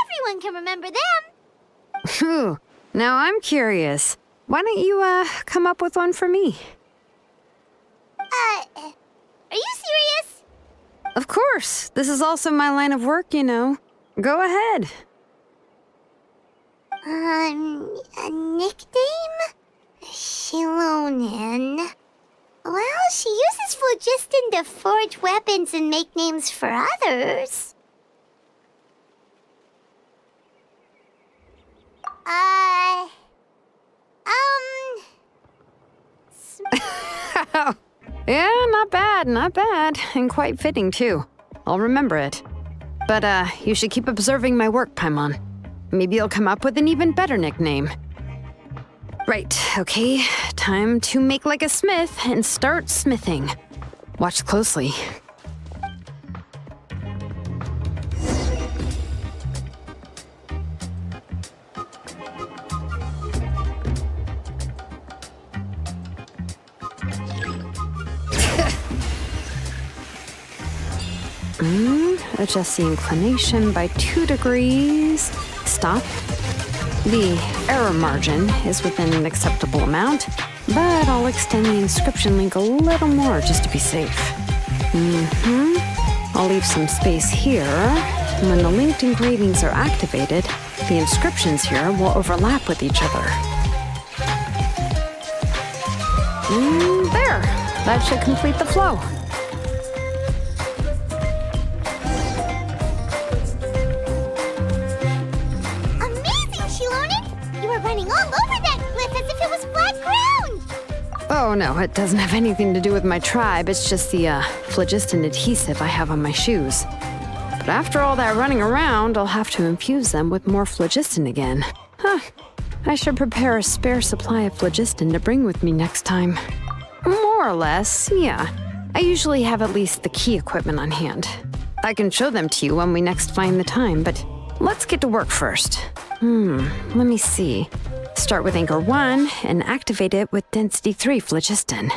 Everyone can remember them. Phew. Now I'm curious. Why don't you, come up with one for me? Are you serious? Of course. This is also my line of work, you know. Go ahead. A nickname? Xilonen. Well, she uses phlogiston to forge weapons and make names for others. Yeah, not bad, and quite fitting too. I'll remember it. But, you should keep observing my work, Paimon. Maybe you'll come up with an even better nickname. Right, okay, time to make like a smith and start smithing. Watch closely. Adjust the inclination by 2 degrees. Stop. The error margin is within an acceptable amount, but I'll extend the inscription link a little more just to be safe. I'll leave some space here. And when the linked engravings are activated, the inscriptions here will overlap with each other. There! That should complete the flow. Running all over that cliff as if it was flat ground! Oh no, it doesn't have anything to do with my tribe. It's just the phlogiston adhesive I have on my shoes. But after all that running around, I'll have to infuse them with more phlogiston again. I should prepare a spare supply of phlogiston to bring with me next time. More or less, yeah. I usually have at least the key equipment on hand. I can show them to you when we next find the time, but let's get to work first. Let me see. Start with Anchor 1 and activate it with Density 3 phlogiston.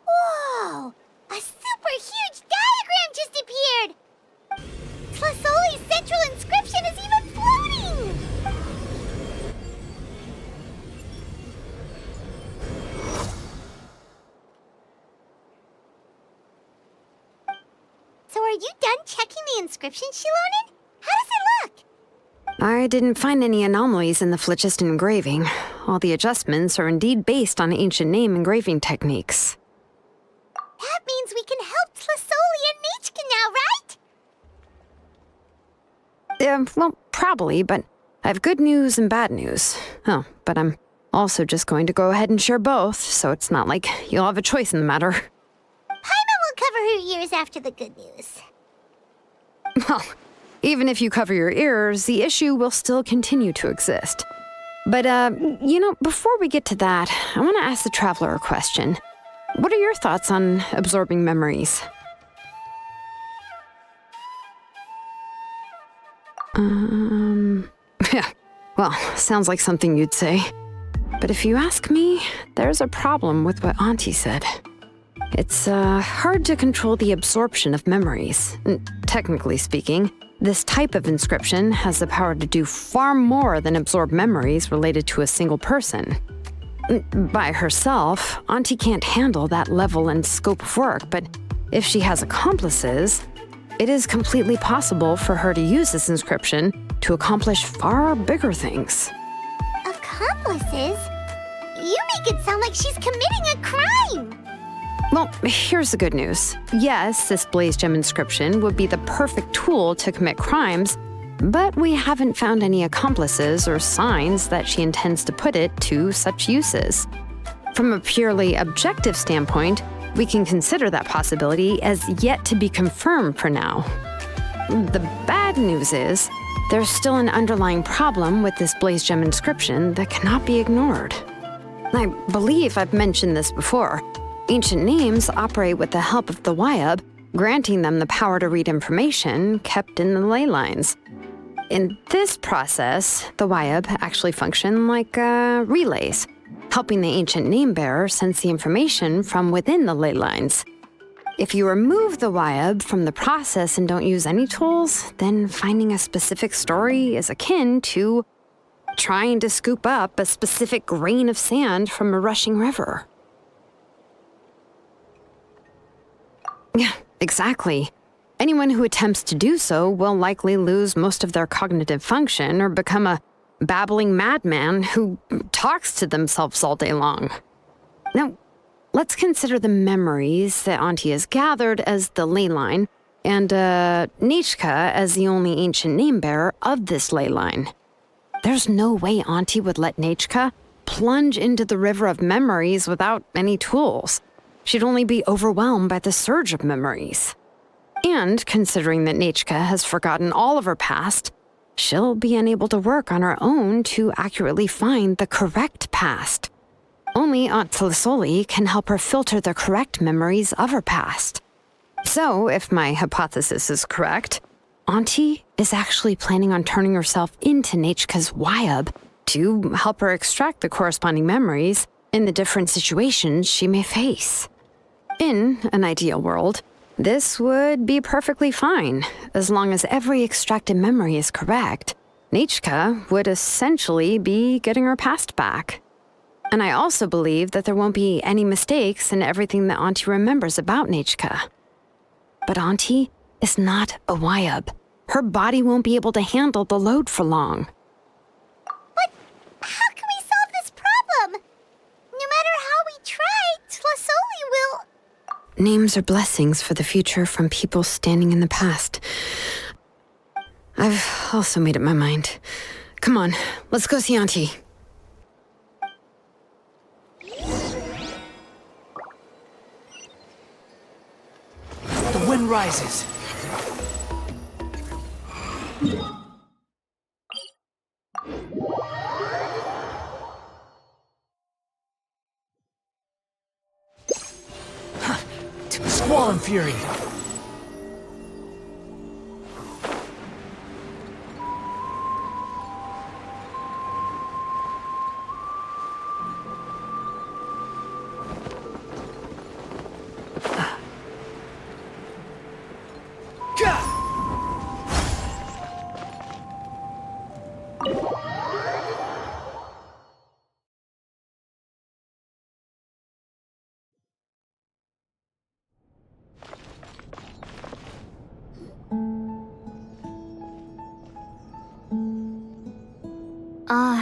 Whoa! A super huge diagram just appeared! Tlasoli's central inscription is even floating! So are you done checking the inscription, Xilonen? How does it look? I didn't find any anomalies in the phlogiston engraving. All the adjustments are indeed based on ancient name engraving techniques. That means we can help Tlasoli and Michka now, right? Well, probably, but I have good news and bad news. Oh, but I'm also just going to go ahead and share both, so it's not like you'll have a choice in the matter. Paimon will cover her ears after the good news. Well, even if you cover your ears, the issue will still continue to exist. But, before we get to that, I want to ask the Traveler a question. What are your thoughts on absorbing memories? Yeah, well, sounds like something you'd say. But if you ask me, there's a problem with what Auntie said. It's, hard to control the absorption of memories. technically speaking, this type of inscription has the power to do far more than absorb memories related to a single person. By herself, Auntie can't handle that level and scope of work, but if she has accomplices, it is completely possible for her to use this inscription to accomplish far bigger things. Accomplices? You make it sound like she's committing a crime! Well, here's the good news. Yes, this Blaze Gem inscription would be the perfect tool to commit crimes, but we haven't found any accomplices or signs that she intends to put it to such uses. From a purely objective standpoint, we can consider that possibility as yet to be confirmed for now. The bad news is, there's still an underlying problem with this Blaze Gem inscription that cannot be ignored. I believe I've mentioned this before. Ancient names operate with the help of the Wyab, granting them the power to read information kept in the ley lines. In this process, the Wyab actually function like relays, helping the ancient name bearer sense the information from within the ley lines. If you remove the Wyab from the process and don't use any tools, then finding a specific story is akin to trying to scoop up a specific grain of sand from a rushing river. Yeah, exactly. Anyone who attempts to do so will likely lose most of their cognitive function or become a babbling madman who talks to themselves all day long. Now, let's consider the memories that Auntie has gathered as the ley line, and Nechka as the only ancient name bearer of this ley line. There's no way Auntie would let Nechka plunge into the river of memories without any tools. She'd only be overwhelmed by the surge of memories. And considering that Nechka has forgotten all of her past, she'll be unable to work on her own to accurately find the correct past. Only Aunt Tlisoli can help her filter the correct memories of her past. So, if my hypothesis is correct, Auntie is actually planning on turning herself into Nechka's Wyab to help her extract the corresponding memories in the different situations she may face. In an ideal world, this would be perfectly fine. As long as every extracted memory is correct, Nechka would essentially be getting her past back. And I also believe that there won't be any mistakes in everything that Auntie remembers about Nechka. But Auntie is not a Wyab. Her body won't be able to handle the load for long. But how can we solve this problem? No matter how we try, Tlisoli will... Names are blessings for the future from people standing in the past. I've also made up my mind. Come on, let's go see Auntie. The wind rises. Squall and fury.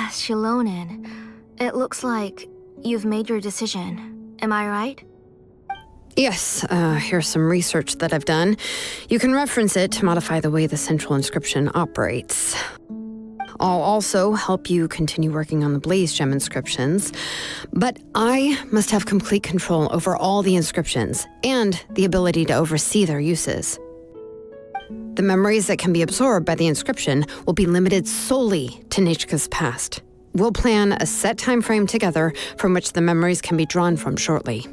Xilonen. It looks like you've made your decision. Am I right? Yes, here's some research that I've done. You can reference it to modify the way the central inscription operates. I'll also help you continue working on the Blaze Gem inscriptions, but I must have complete control over all the inscriptions and the ability to oversee their uses. The memories that can be absorbed by the inscription will be limited solely to Nechka's past. We'll plan a set time frame together from which the memories can be drawn from shortly.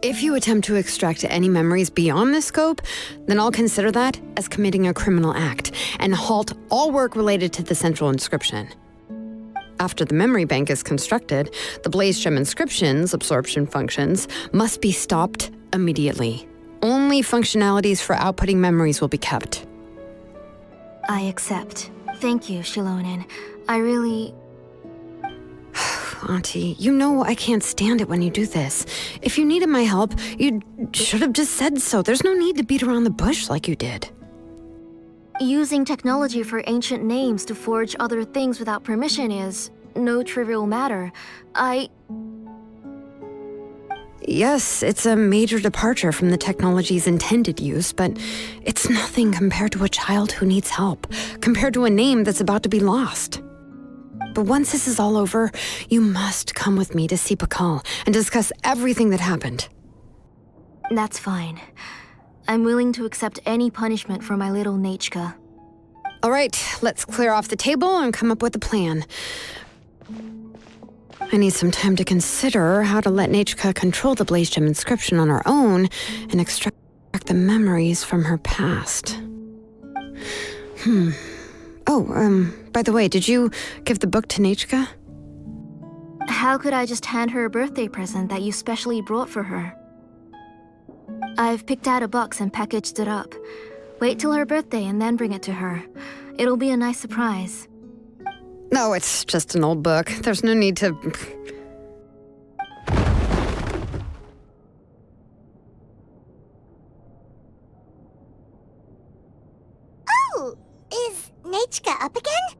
If you attempt to extract any memories beyond this scope, then I'll consider that as committing a criminal act and halt all work related to the central inscription. After the memory bank is constructed, the Blaze Gem inscription's absorption functions must be stopped immediately. Only Only functionalities for outputting memories will be kept. I accept. Thank you, Xilonen. I really... Auntie, you know I can't stand it when you do this. If you needed my help, you should have just said so. There's no need to beat around the bush like you did. Using technology for ancient names to forge other things without permission is no trivial matter. Yes, it's a major departure from the technology's intended use, but it's nothing compared to a child who needs help, compared to a name that's about to be lost. But once this is all over, you must come with me to see Pakal and discuss everything that happened. That's fine. I'm willing to accept any punishment for my little Nechka. All right, let's clear off the table and come up with a plan. I need some time to consider how to let Nechka control the Blaze Gem inscription on her own and extract the memories from her past. By the way, did you give the book to Nechka? How could I just hand her a birthday present that you specially brought for her? I've picked out a box and packaged it up. Wait till her birthday and then bring it to her. It'll be a nice surprise. No, it's just an old book. There's no need to... Oh, is Nechka up again?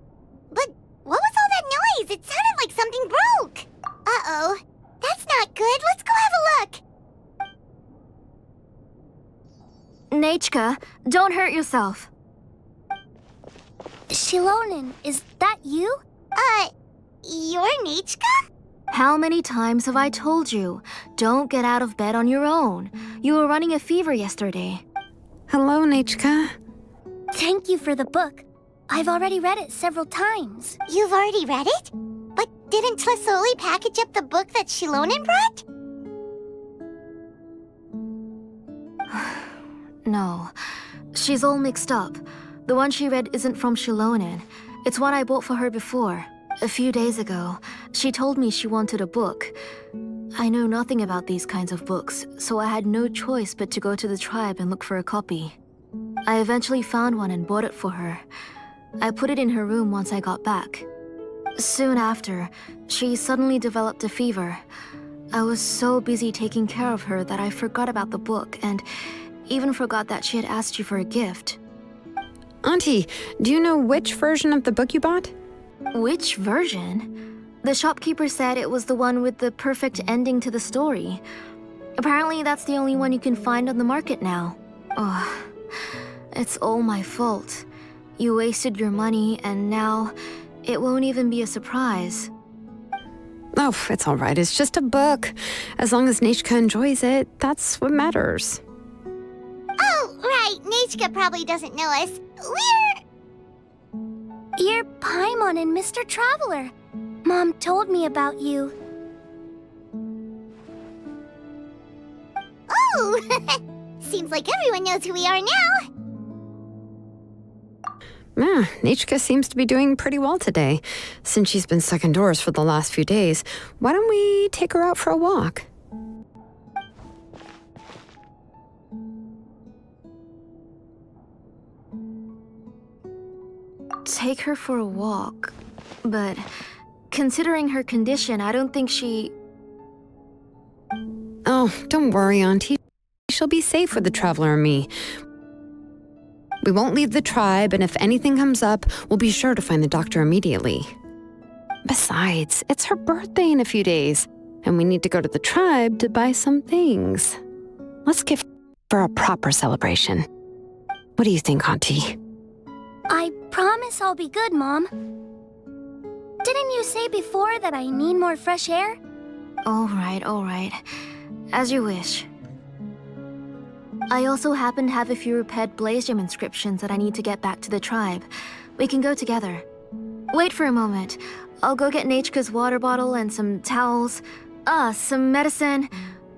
But what was all that noise? It sounded like something broke. Uh-oh. That's not good. Let's go have a look. Nechka, don't hurt yourself. Xilonen, is that you? You're Nechka? How many times have I told you? Don't get out of bed on your own. You were running a fever yesterday. Hello, Nechka. Thank you for the book. I've already read it several times. You've already read it? But didn't Tlasoli package up the book that Xilonen brought? No, she's all mixed up. The one she read isn't from Xilonen. It's one I bought for her before. A few days ago, she told me she wanted a book. I know nothing about these kinds of books, so I had no choice but to go to the tribe and look for a copy. I eventually found one and bought it for her. I put it in her room once I got back. Soon after, she suddenly developed a fever. I was so busy taking care of her that I forgot about the book and even forgot that she had asked you for a gift. Auntie, do you know which version of the book you bought? Which version? The shopkeeper said it was the one with the perfect ending to the story. Apparently that's the only one you can find on the market now. Oh, it's all my fault. You wasted your money and now it won't even be a surprise. Oh, it's all right. It's just a book. As long as Nechka enjoys it, that's what matters. Oh, right. Nechka probably doesn't know us. You're Paimon and Mr. Traveler. Mom told me about you. Oh! Seems like everyone knows who we are now. Yeah, Nechka seems to be doing pretty well today. Since she's been stuck indoors for the last few days, why don't we take her out for a walk? Take her for a walk. But considering her condition, I don't think she... Oh, don't worry, Auntie. She'll be safe with the Traveler and me. We won't leave the tribe, and if anything comes up, we'll be sure to find the doctor immediately. Besides, it's her birthday in a few days, and we need to go to the tribe to buy some things. Let's give her a proper celebration. What do you think, Auntie? I promise I'll be good, Mom. Didn't you say before that I need more fresh air? All right. As you wish. I also happen to have a few repaired Blaze Gem inscriptions that I need to get back to the tribe. We can go together. Wait for a moment. I'll go get Nechka's water bottle and some towels. Some medicine.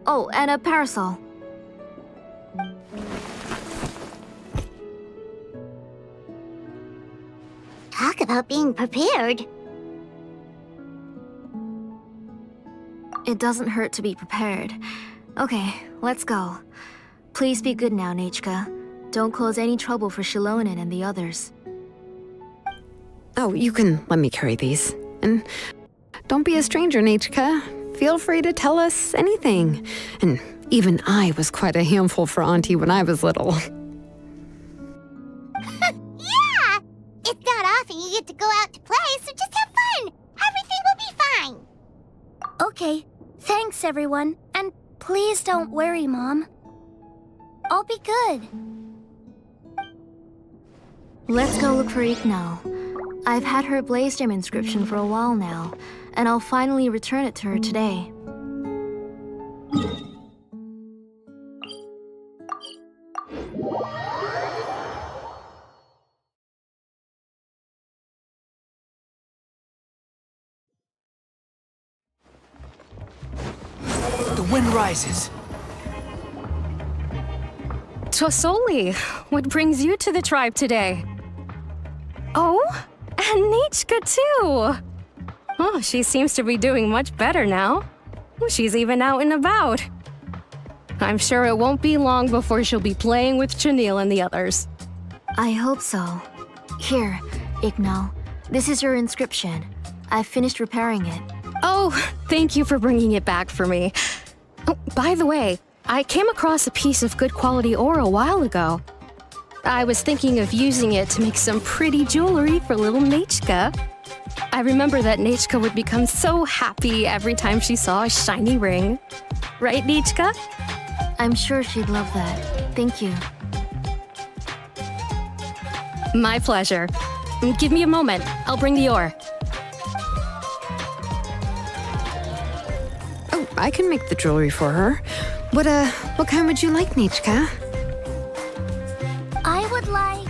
Oh, and a parasol. Talk about being prepared. It doesn't hurt to be prepared. Okay, let's go. Please be good now, Nachka. Don't cause any trouble for Xilonen and the others. Oh, you can let me carry these. And don't be a stranger, Nachka. Feel free to tell us anything. And even I was quite a handful for Auntie when I was little. Yeah! It's not often you get to go out to play, so just have fun. Everything will be fine. Okay, thanks everyone. And please don't worry, Mom. I'll be good. Let's go look for Ignal. I've had her Blaze Gem inscription for a while now, and I'll finally return it to her today. The wind rises. Tosoli, what brings you to the tribe today? Oh, and Nichka too! Oh, she seems to be doing much better now. She's even out and about. I'm sure it won't be long before she'll be playing with Chanil and the others. I hope so. Here, Ignal. This is your inscription. I've finished repairing it. Oh, thank you for bringing it back for me. Oh, by the way, I came across a piece of good quality ore a while ago. I was thinking of using it to make some pretty jewelry for little Nachka. I remember that Nachka would become so happy every time she saw a shiny ring. Right, Nachka? I'm sure she'd love that. Thank you. My pleasure. Give me a moment. I'll bring the ore. Oh, I can make the jewelry for her. What kind would you like, Nachka? I would like...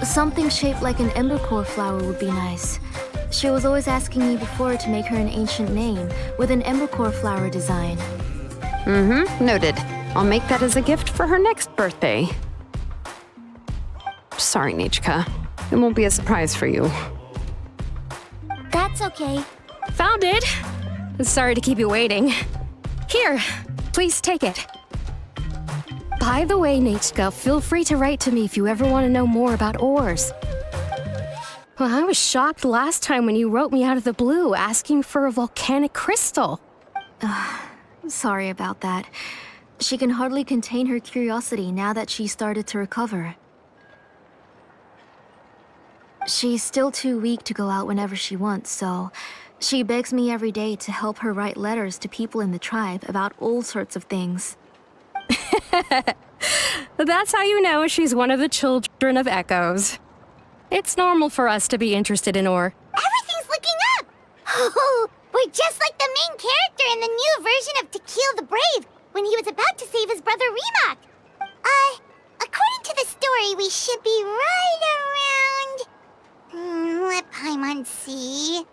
Something shaped like an embercore flower would be nice. She was always asking me before to make her an ancient name with an embercore flower design. Noted. I'll make that as a gift for her next birthday. Sorry, Nachka. It won't be a surprise for you. That's okay. Found it! Sorry to keep you waiting. Here, please take it. By the way, Nachka, feel free to write to me if you ever want to know more about ores. Well, I was shocked last time when you wrote me out of the blue asking for a volcanic crystal. Sorry about that. She can hardly contain her curiosity now that she's started to recover. She's still too weak to go out whenever she wants, so she begs me every day to help her write letters to people in the tribe about all sorts of things. That's how you know she's one of the children of Echoes. It's normal for us to be interested in ore. Everything's looking up! Oh, we're just like the main character in the new version of To Kill the Brave when he was about to save his brother Remak. According to the story, we should be right around... let Paimon see...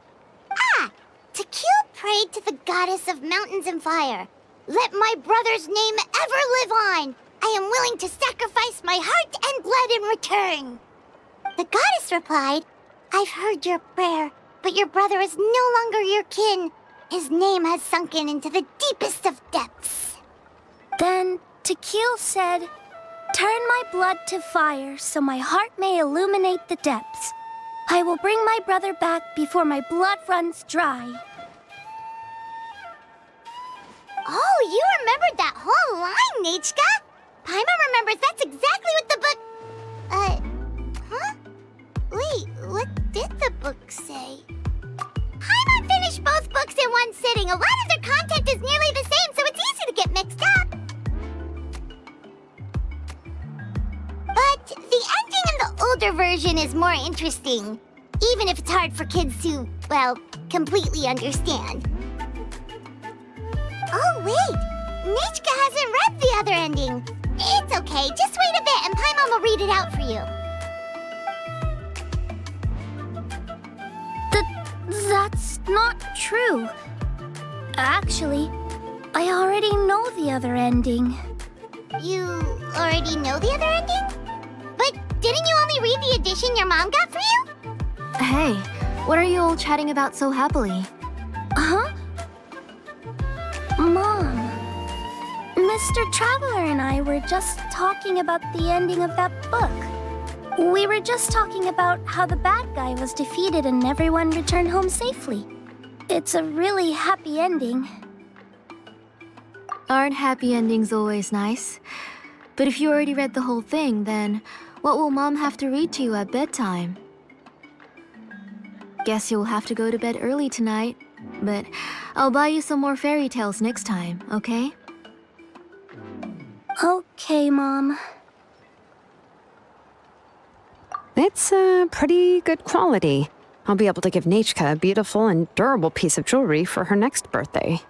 To Kill prayed to the goddess of mountains and fire. Let my brother's name ever live on! I am willing to sacrifice my heart and blood in return. The goddess replied, I've heard your prayer, but your brother is no longer your kin. His name has sunken into the deepest of depths. Then Tequil said, turn my blood to fire so my heart may illuminate the depths. I will bring my brother back before my blood runs dry. Oh, you remembered that whole line, Nachka! Paimon remembers that's exactly what the book... huh? Wait, what did the book say? Paimon finished both books in one sitting. A lot of their content is nearly the same, so it's easy to get mixed up. But the ending in the older version is more interesting, even if it's hard for kids to, well, completely understand. Oh, wait! Nachka hasn't read the other ending. It's okay, just wait a bit and Paimon will read it out for you. That's not true. Actually, I already know the other ending. You already know the other ending? But didn't you only read the edition your mom got for you? Hey, what are you all chatting about so happily? Huh? Mom. Mr. Traveler and I were just talking about the ending of that book. We were just talking about how the bad guy was defeated and everyone returned home safely. It's a really happy ending. Aren't happy endings always nice? But if you already read the whole thing, then what will Mom have to read to you at bedtime? Guess you'll have to go to bed early tonight. But I'll buy you some more fairy tales next time, okay? Okay, Mom. It's pretty good quality. I'll be able to give Nachka a beautiful and durable piece of jewelry for her next birthday.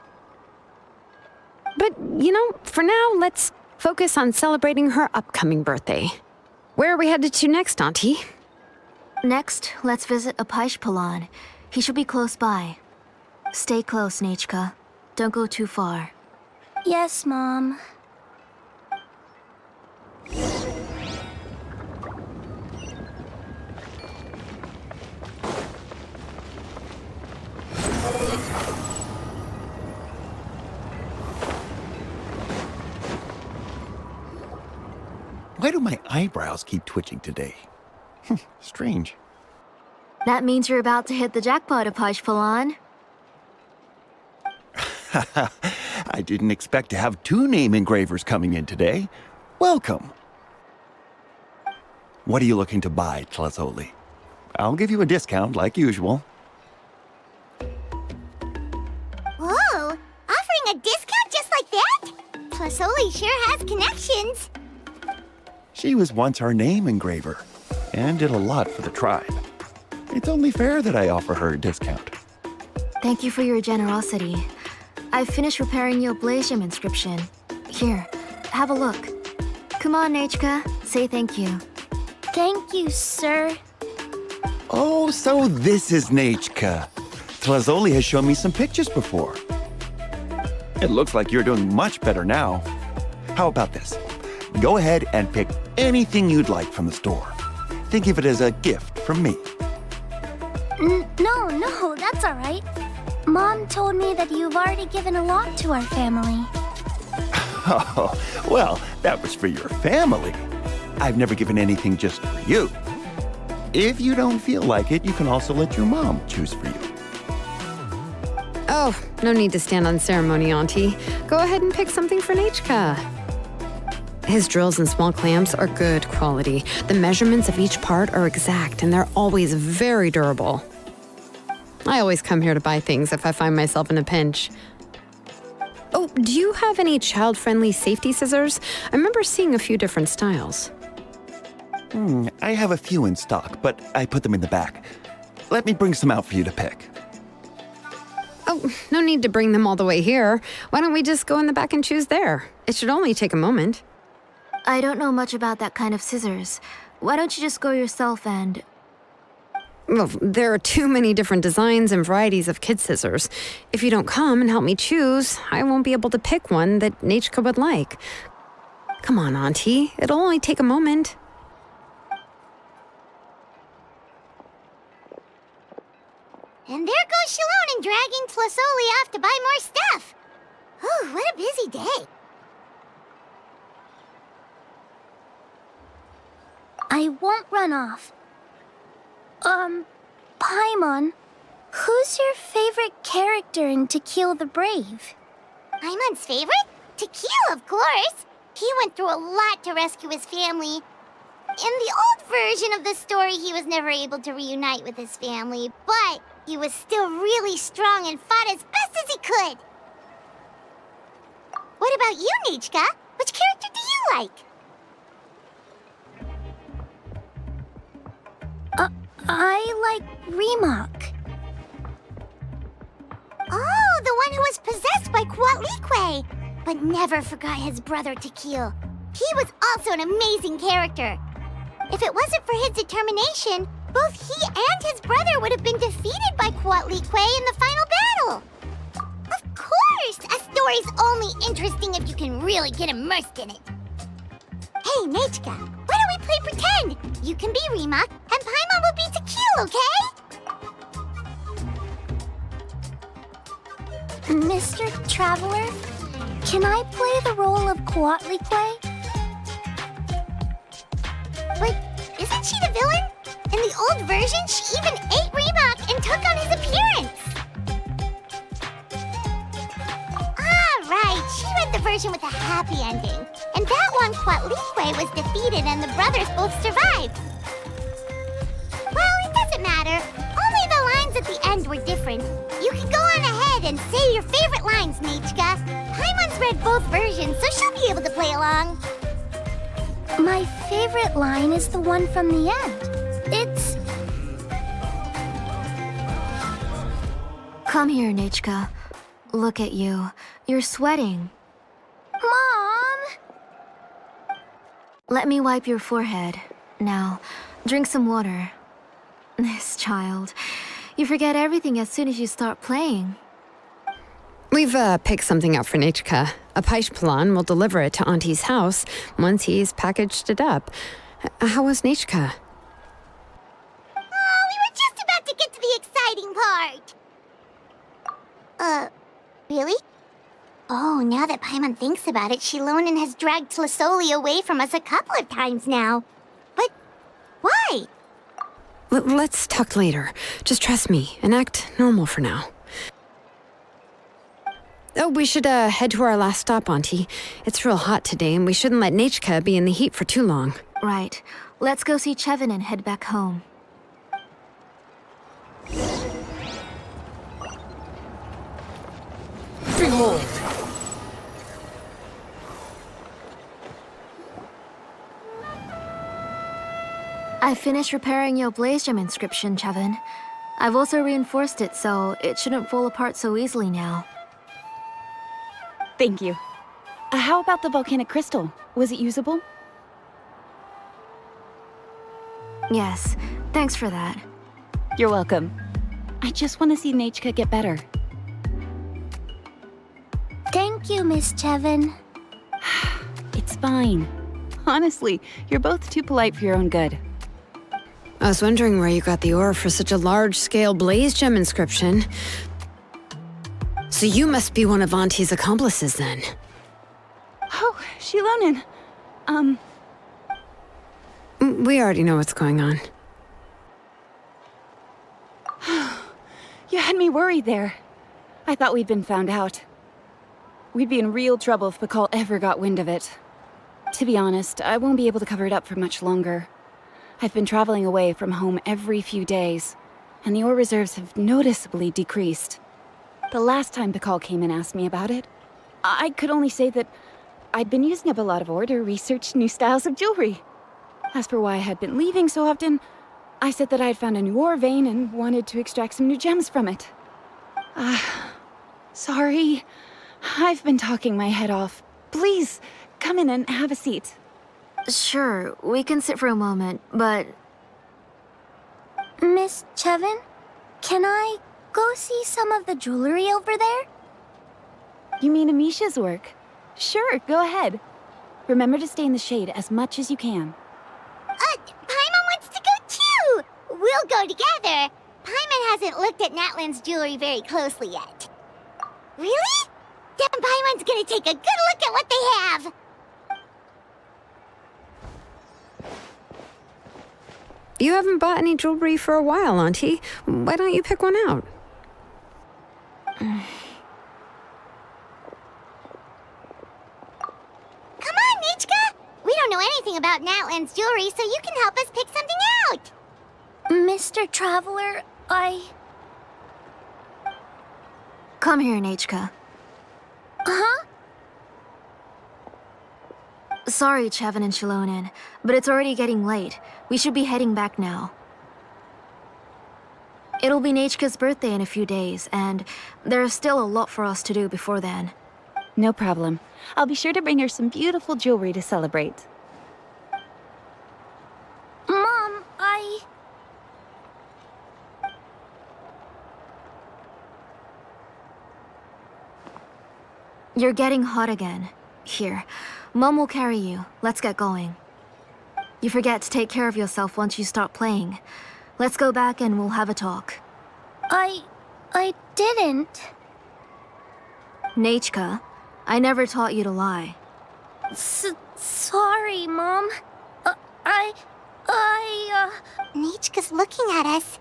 But, for now, let's focus on celebrating her upcoming birthday. Where are we headed to next, Auntie? Next, let's visit Apaish. He should be close by. Stay close, Nachka. Don't go too far. Yes, Mom. Why do my eyebrows keep twitching today? Strange. That means you're about to hit the jackpot, Apaish. I didn't expect to have 2 name engravers coming in today. Welcome. What are you looking to buy, Tlazoli? I'll give you a discount like usual. Whoa! Offering a discount just like that? Tlazoli sure has connections. She was once our name engraver and did a lot for the tribe. It's only fair that I offer her a discount. Thank you for your generosity. I've finished repairing your blaze gem inscription. Here, have a look. Come on, Nachka. Say thank you. Thank you, sir. Oh, so this is Nachka. Tlazoli has shown me some pictures before. It looks like you're doing much better now. How about this? Go ahead and pick anything you'd like from the store. Think of it as a gift from me. No, that's all right. Mom told me that you've already given a lot to our family. Oh, well, that was for your family. I've never given anything just for you. If you don't feel like it, you can also let your mom choose for you. Oh, no need to stand on ceremony, Auntie. Go ahead and pick something for Nachka. His drills and small clamps are good quality. The measurements of each part are exact, and they're always very durable. I always come here to buy things if I find myself in a pinch. Oh, do you have any child-friendly safety scissors? I remember seeing a few different styles. I have a few in stock, but I put them in the back. Let me bring some out for you to pick. Oh, no need to bring them all the way here. Why don't we just go in the back and choose there? It should only take a moment. I don't know much about that kind of scissors. Why don't you just go yourself and... Well, there are too many different designs and varieties of kid scissors. If you don't come and help me choose, I won't be able to pick one that Nachka would like. Come on, Auntie. It'll only take a moment. And there goes Xilonen dragging Tlazoli off to buy more stuff. Ooh, what a busy day. I won't run off. Paimon, who's your favorite character in To Kill the Brave? Paimon's favorite? To Kill, of course. He went through a lot to rescue his family. In the old version of the story, he was never able to reunite with his family, but he was still really strong and fought as best as he could. What about you, Nachka? Which character do you like? I like Remak. Oh, the one who was possessed by Quatlique, but never forgot his brother Tequil. He was also an amazing character. If it wasn't for his determination, both he and his brother would have been defeated by Quatlique in the final battle. Of course! A story's only interesting if you can really get immersed in it. Hey, Nachka, why don't we play pretend? You can be Remak, and Paimon will be Tequil, okay? Mr. Traveler, Can I play the role of Coatlicue? But isn't she the villain? In the old version, she even ate Reebok and took on his appearance. Ah, right. She read the version with a happy ending. And that one, Coatlicue was defeated and the brothers both survived. Well, it doesn't matter. Only the lines at the end were different. You can go on ahead and say your favorite lines, Nechka. Paimon's read both versions, so she'll be able to play along. My favorite line is the one from the end. It's... Come here, Nechka. Look at you. You're sweating. Mom! Let me wipe your forehead. Now, drink some water. This child. You forget everything as soon as you start playing. We've picked something up for Nechka. A Paishpalan will deliver it to Auntie's house once he's packaged it up. How was Nechka? Oh, we were just about to get to the exciting part. Really? Oh, now that Paimon thinks about it, Xilonen has dragged Tlisoli away from us a couple of times now. But why? Let's talk later. Just trust me and act normal for now. Oh, we should head to our last stop, Auntie. It's real hot today, and we shouldn't let Nechka be in the heat for too long. Right. Let's go see Chevin and head back home. Behold! I finished repairing your Blaze Gem inscription, Chevin. I've also reinforced it, so it shouldn't fall apart so easily now. Thank you. How about the volcanic crystal? Was it usable? Yes, thanks for that. You're welcome. I just want to see Nechka get better. Thank you, Miss Chevin. It's fine. Honestly, you're both too polite for your own good. I was wondering where you got the ore for such a large-scale Blaze Gem inscription. So you must be one of Auntie's accomplices, then. Oh, Xilonen. We already know what's going on. You had me worried there. I thought we'd been found out. We'd be in real trouble if Pakal ever got wind of it. To be honest, I won't be able to cover it up for much longer. I've been traveling away from home every few days, and the ore reserves have noticeably decreased. The last time Pakal came and asked me about it, I could only say that I'd been using up a lot of ore to research new styles of jewelry. As for why I had been leaving so often, I said that I had found a new ore vein and wanted to extract some new gems from it. Sorry. I've been talking my head off. Please, come in and have a seat. Sure, we can sit for a moment, but... Miss Chevin, can I go see some of the jewelry over there? You mean Amisha's work? Sure, go ahead. Remember to stay in the shade as much as you can. Paimon wants to go too! We'll go together. Paimon hasn't looked at Natlan's jewelry very closely yet. Really? Then Paimon's gonna take a good look at what they have! You haven't bought any jewelry for a while, Auntie. Why don't you pick one out? Come on, Nechka! We don't know anything about Natlan's jewelry, so you can help us pick something out! Mr. Traveler, Come here, Nechka. Huh? Sorry, Chevin and Xilonen, but it's already getting late. We should be heading back now. It'll be Nechka's birthday in a few days, and there's still a lot for us to do before then. No problem. I'll be sure to bring her some beautiful jewelry to celebrate. Mom, You're getting hot again. Here, Mom will carry you. Let's get going. You forget to take care of yourself once you start playing. Let's go back and we'll have a talk. I didn't. Nechka, I never taught you to lie. Sorry, Mom. Nichka's looking at us.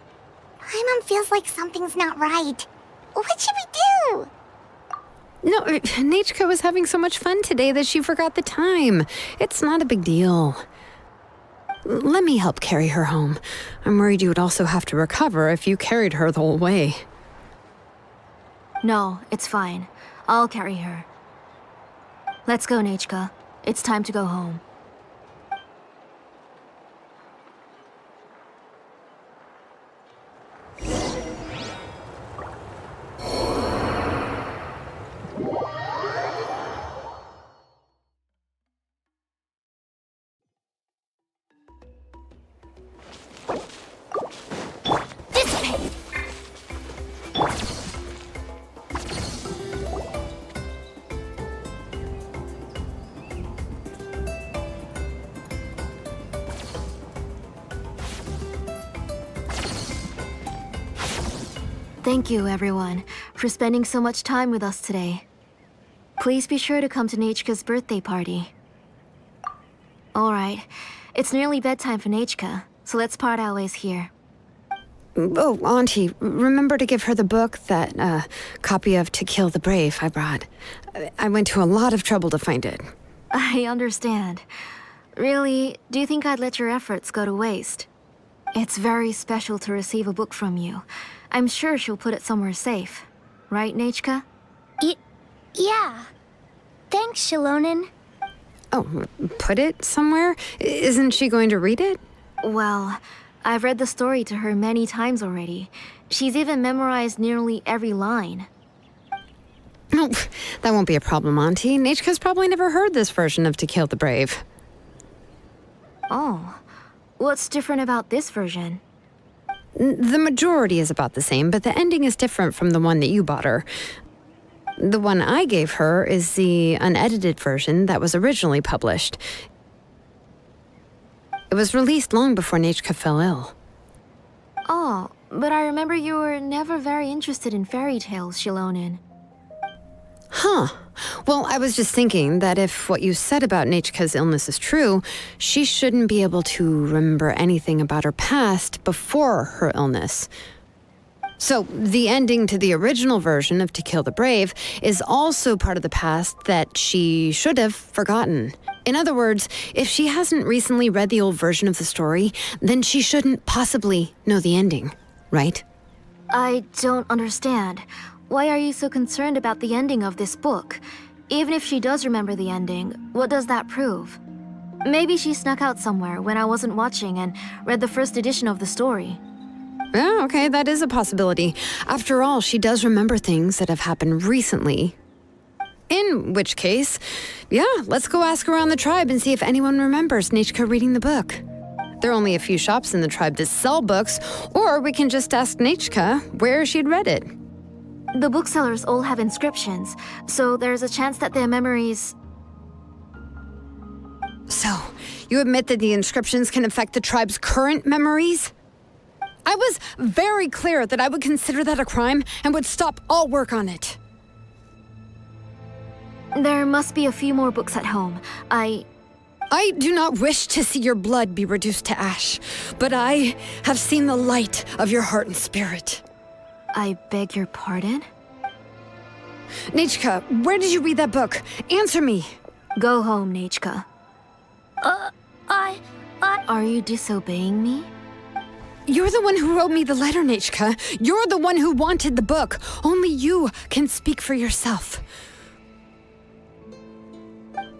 Paimon feels like something's not right. What should we do? No, Nechka was having so much fun today that she forgot the time. It's not a big deal. Let me help carry her home. I'm worried you would also have to recover if you carried her the whole way. No, it's fine. I'll carry her. Let's go, Nechka. It's time to go home. Thank you, everyone, for spending so much time with us today. Please be sure to come to Nechka's birthday party. Alright, it's nearly bedtime for Nechka, so let's part our ways here. Oh, Auntie, remember to give her the book, that copy of To Kill the Brave I brought. I went to a lot of trouble to find it. I understand. Really, do you think I'd let your efforts go to waste? It's very special to receive a book from you. I'm sure she'll put it somewhere safe. Right, Nechka? Yeah. Thanks, Xilonen. Oh, put it somewhere? Isn't she going to read it? Well, I've read the story to her many times already. She's even memorized nearly every line. Oh, that won't be a problem, Auntie. Nechka's probably never heard this version of To Kill the Brave. Oh. What's different about this version? The majority is about the same, but the ending is different from the one that you bought her. The one I gave her is the unedited version that was originally published. It was released long before Nechka fell ill. Oh, but I remember you were never very interested in fairy tales, Xilonen. Huh. Well, I was just thinking that if what you said about Nechka's illness is true, she shouldn't be able to remember anything about her past before her illness. So, the ending to the original version of To Kill the Brave is also part of the past that she should have forgotten. In other words, if she hasn't recently read the old version of the story, then she shouldn't possibly know the ending, right? I don't understand. Why are you so concerned about the ending of this book? Even if she does remember the ending, what does that prove? Maybe she snuck out somewhere when I wasn't watching and read the first edition of the story. Oh, okay, that is a possibility. After all, she does remember things that have happened recently. In which case, yeah, let's go ask around the tribe and see if anyone remembers Nechka reading the book. There are only a few shops in the tribe that sell books, or we can just ask Nechka where she'd read it. The booksellers all have inscriptions, so there's a chance that their memories... So, you admit that the inscriptions can affect the tribe's current memories? I was very clear that I would consider that a crime and would stop all work on it. There must be a few more books at home. I do not wish to see your blood be reduced to ash, but I have seen the light of your heart and spirit. I beg your pardon? Nechka, where did you read that book? Answer me. Go home, Nechka. Are you disobeying me? You're the one who wrote me the letter, Nechka. You're the one who wanted the book. Only you can speak for yourself.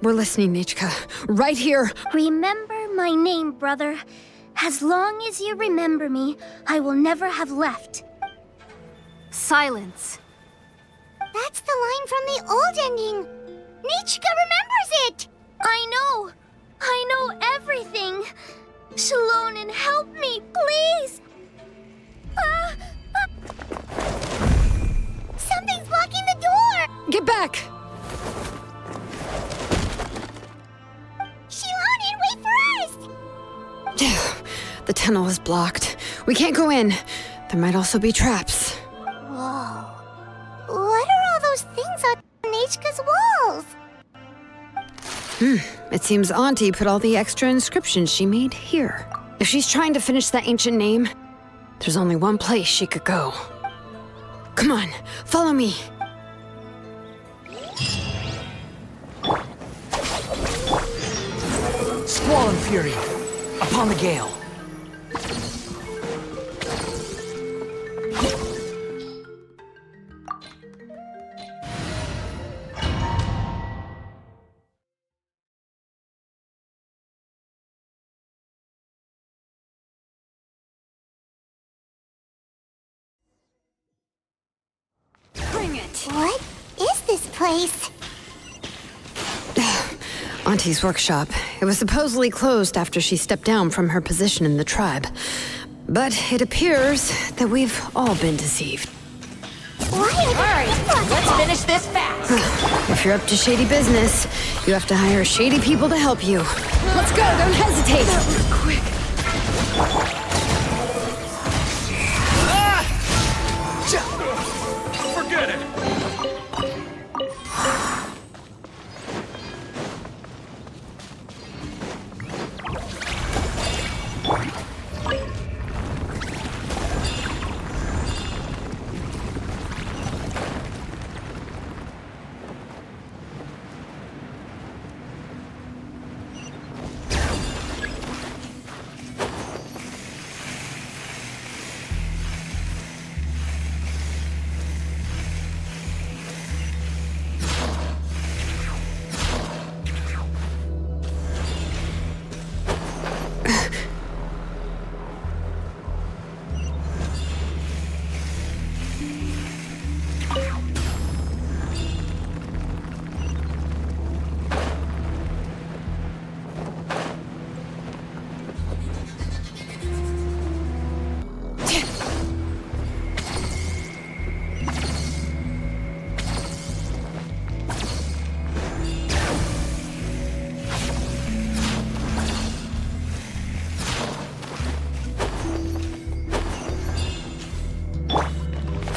We're listening, Nechka. Right here. Remember my name, brother. As long as you remember me, I will never have left. Silence. That's the line from the old ending. Nichka remembers it. I know everything. Xilonen, help me, please. Something's blocking the door. Get back. Xilonen, wait for us. The tunnel is blocked. We can't go in. There might also be traps. Whoa. What are all those things on Nechka's walls. It seems Auntie put all the extra inscriptions she made here. If she's trying to finish that ancient name, there's only one place she could go. Come on, follow me. Squall and fury. Upon the gale. Bring it! What is this place? Auntie's workshop. It was supposedly closed after she stepped down from her position in the tribe. But it appears that we've all been deceived. Let's finish this fast. If you're up to shady business, you have to hire shady people to help you. Let's go, don't hesitate! Forget it!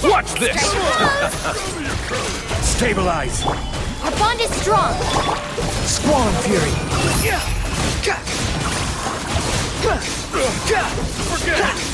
Watch this! Stabilize! Our bond is strong. Squall and fury. Forget it!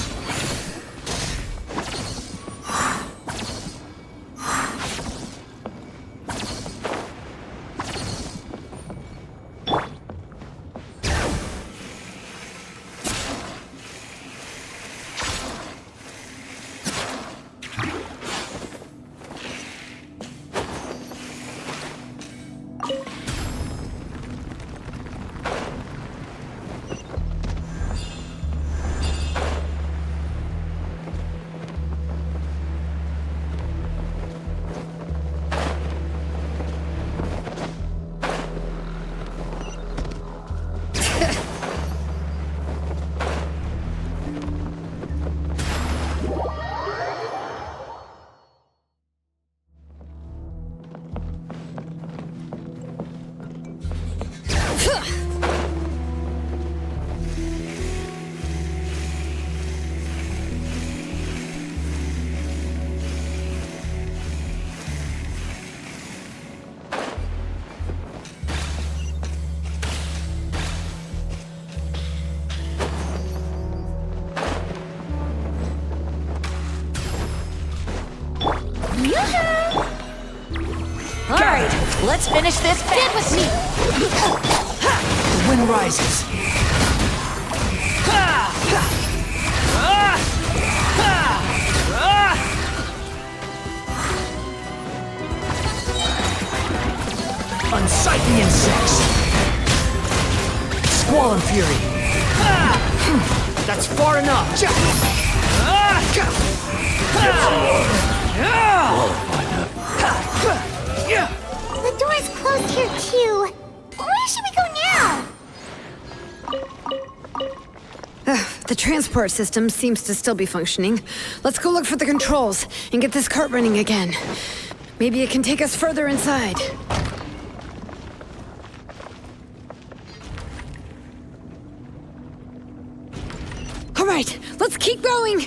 Let's finish this fast. Get with me. The wind rises. Unsightly insects. Squall and fury. That's far enough. The door's closed here too. Where should we go now? The transport system seems to still be functioning. Let's go look for the controls and get this cart running again. Maybe it can take us further inside. All right, let's keep going!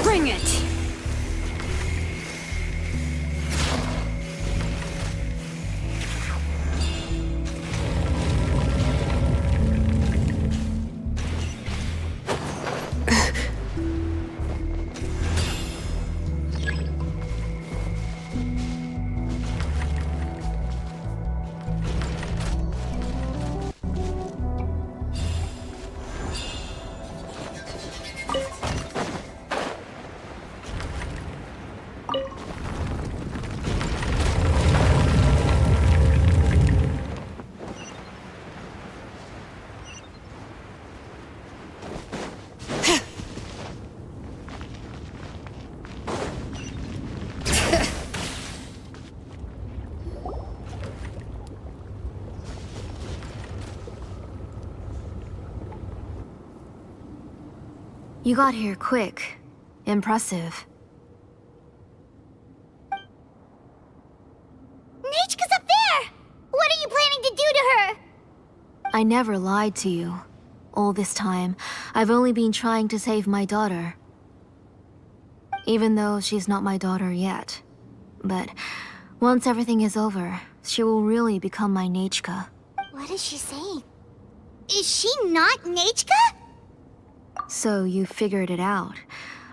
Bring it! You got here quick. Impressive. Nechka's up there! What are you planning to do to her? I never lied to you. All this time, I've only been trying to save my daughter. Even though she's not my daughter yet. But once everything is over, she will really become my Nechka. What is she saying? Is she not Nechka? So you figured it out.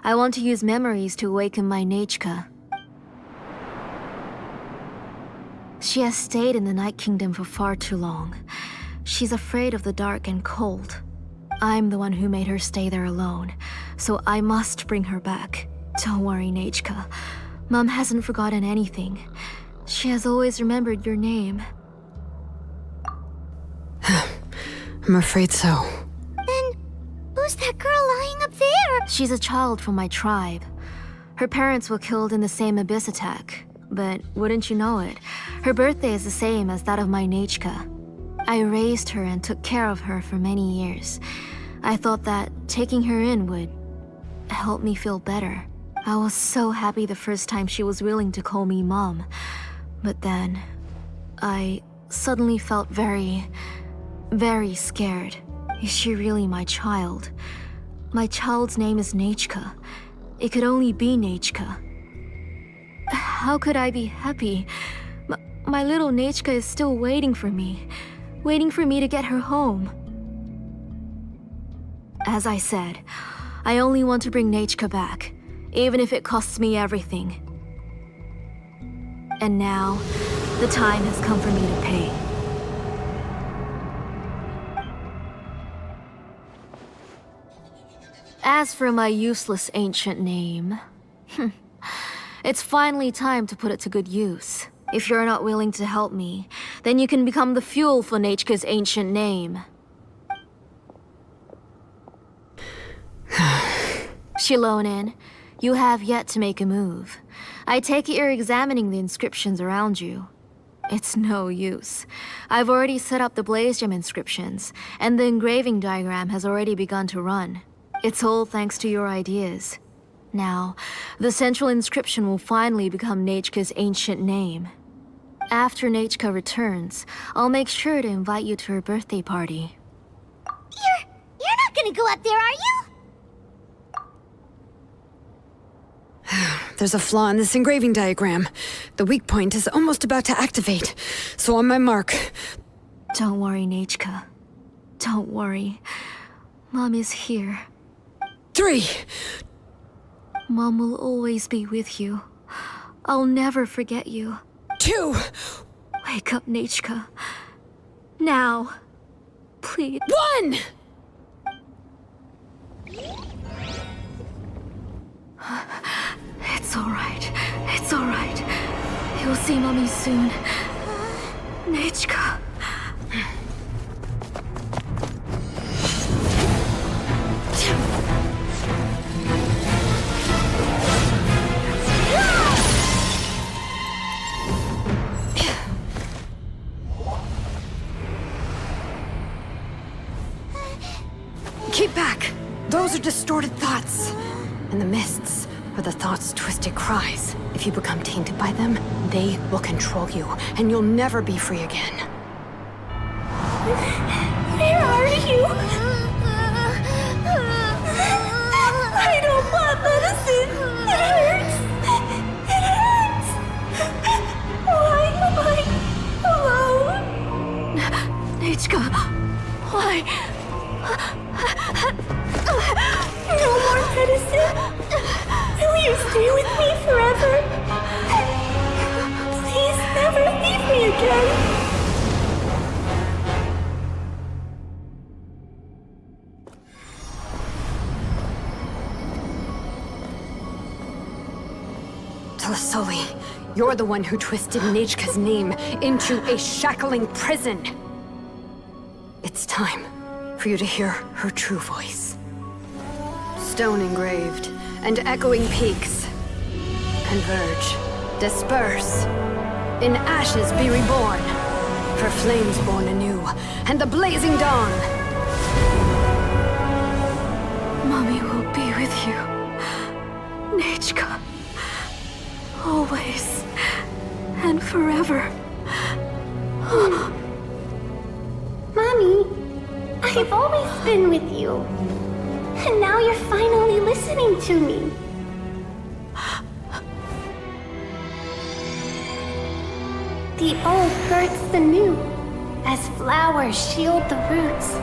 I want to use memories to awaken my Nechka. She has stayed in the Night Kingdom for far too long. She's afraid of the dark and cold. I'm the one who made her stay there alone, so I must bring her back. Don't worry, Nechka. Mom hasn't forgotten anything. She has always remembered your name. I'm afraid so. Then, who's that girl lying up there? She's a child from my tribe. Her parents were killed in the same abyss attack. But wouldn't you know it, her birthday is the same as that of my Nechka. I raised her and took care of her for many years. I thought that taking her in would help me feel better. I was so happy the first time she was willing to call me Mom. But then, I suddenly felt very scared. Is she really my child? My child's name is Nechka. It could only be Nechka. How could I be happy? My little Nechka is still waiting for me to get her home. As I said, I only want to bring Nechka back, even if it costs me everything. And now, the time has come for me to pay. As for my useless ancient name, it's finally time to put it to good use. If you're not willing to help me, then you can become the fuel for Nechka's ancient name. Xilonen, you have yet to make a move. I take it you're examining the inscriptions around you. It's no use. I've already set up the blaze gem inscriptions, and the engraving diagram has already begun to run. It's all thanks to your ideas. Now, the central inscription will finally become Nechka's ancient name. After Nechka returns, I'll make sure to invite you to her birthday party. You're not gonna go up there, are you? There's a flaw in this engraving diagram. The weak point is almost about to activate. So on my mark. Don't worry, Nechka. Don't worry. Mom is here. 3. Mom will always be with you. I'll never forget you. 2. Wake up, Nechka. Now. Please. 1! It's alright. It's alright. You'll see Mommy soon. Nechka. Keep back! Those are distorted thoughts. And the mists are the thoughts' twisted cries. If you become tainted by them, they will control you, and you'll never be free again. Where are you? I don't want medicine. It hurts. It hurts. Why am I alone? Nechka, why? No more medicine. Will you stay with me forever? Please never leave me again. Tlasoli, you're the one who twisted Nechka's name into a shackling prison. It's time for you to hear her true voice. Stone engraved and echoing peaks. Converge, disperse. In ashes be reborn. For flames born anew, and the blazing dawn. Mommy will be with you. Nechka. Always. And forever. Mommy, I've always been with you. And now you're finally listening to me. The old births the new, as flowers shield the roots,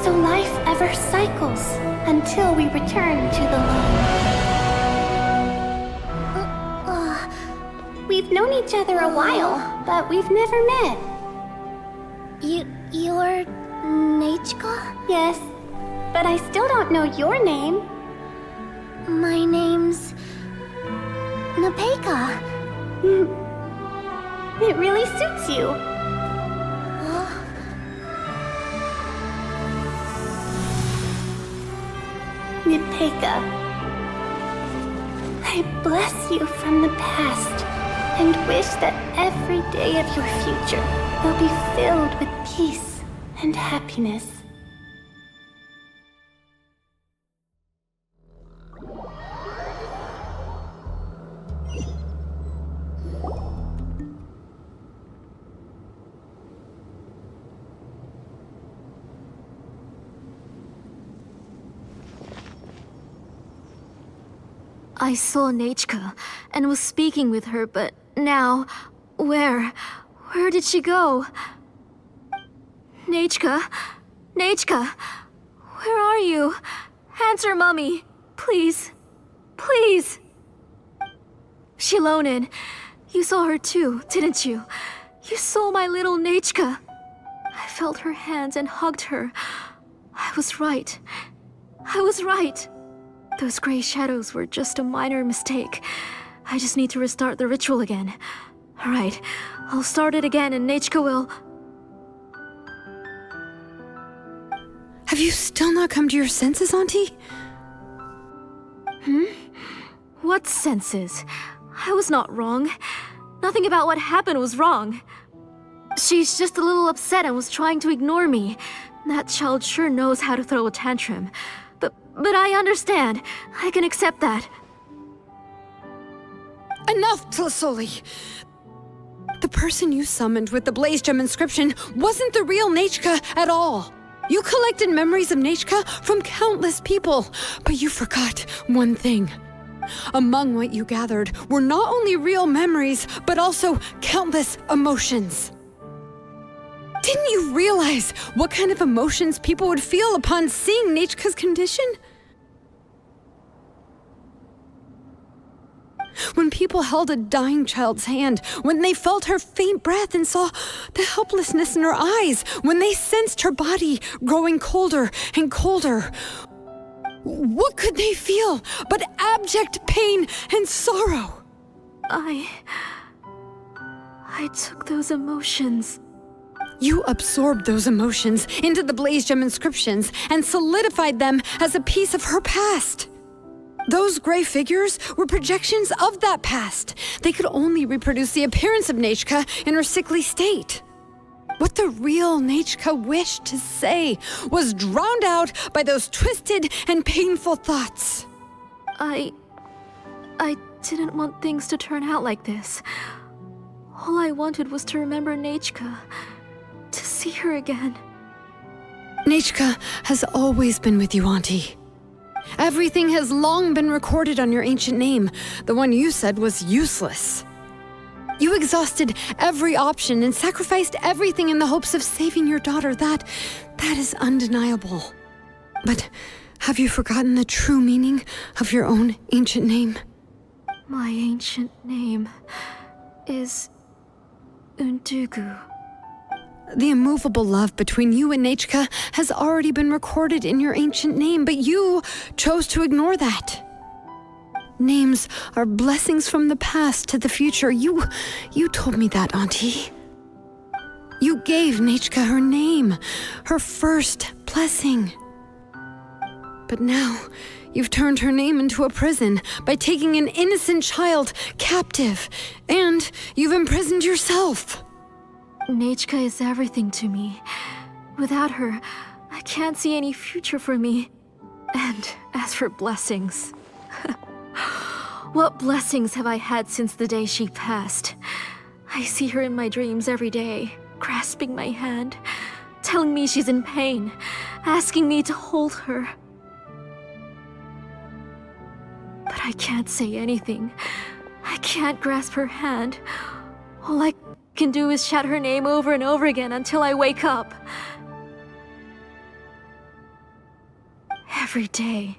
so life ever cycles until we return to the loam. We've known each other a while, but we've never met. You're Nechka? Yes, but I still don't know your name. My name's Napeka. It really suits you. Napeka, I bless you from the past and wish that every day of your future will be filled with peace and happiness. I saw Nechka and was speaking with her, but now, where did she go? Nechka? Nechka? Where are you? Answer, Mummy. Please. Please. Xilonen, you saw her too, didn't you? You saw my little Nechka. I felt her hands and hugged her. I was right. I was right. Those gray shadows were just a minor mistake. I just need to restart the ritual again. Alright, I'll start it again and Nechka will... Have you still not come to your senses, Auntie? What senses? I was not wrong. Nothing about what happened was wrong. She's just a little upset and was trying to ignore me. That child sure knows how to throw a tantrum. But I understand. I can accept that. Enough, Tlasoli! The person you summoned with the Blaze Gem inscription wasn't the real Nechka at all. You collected memories of Nechka from countless people, but you forgot one thing. Among what you gathered were not only real memories, but also countless emotions. Didn't you realize what kind of emotions people would feel upon seeing Nechka's condition? When people held a dying child's hand, when they felt her faint breath and saw the helplessness in her eyes, when they sensed her body growing colder and colder, what could they feel but abject pain and sorrow? I took those emotions. You absorbed those emotions into the Blaze Gem inscriptions and solidified them as a piece of her past. Those gray figures were projections of that past. They could only reproduce the appearance of Nechka in her sickly state. What the real Nechka wished to say was drowned out by those twisted and painful thoughts. I didn't want things to turn out like this. All I wanted was to remember Nechka, to see her again. Nechka has always been with you, Auntie. Everything has long been recorded on your ancient name. The one you said was useless. You exhausted every option and sacrificed everything in the hopes of saving your daughter. That is undeniable. But have you forgotten the true meaning of your own ancient name? My ancient name is Undugu. The immovable love between you and Nechka has already been recorded in your ancient name, but you chose to ignore that. Names are blessings from the past to the future. You told me that, Auntie. You gave Nechka her name, her first blessing. But now, you've turned her name into a prison by taking an innocent child captive, and you've imprisoned yourself. Nechka is everything to me. Without her, I can't see any future for me. And as for blessings... what blessings have I had since the day she passed? I see her in my dreams every day, grasping my hand, telling me she's in pain, asking me to hold her. But I can't say anything. I can't grasp her hand. All I can do is shout her name over and over again until I wake up. Every day,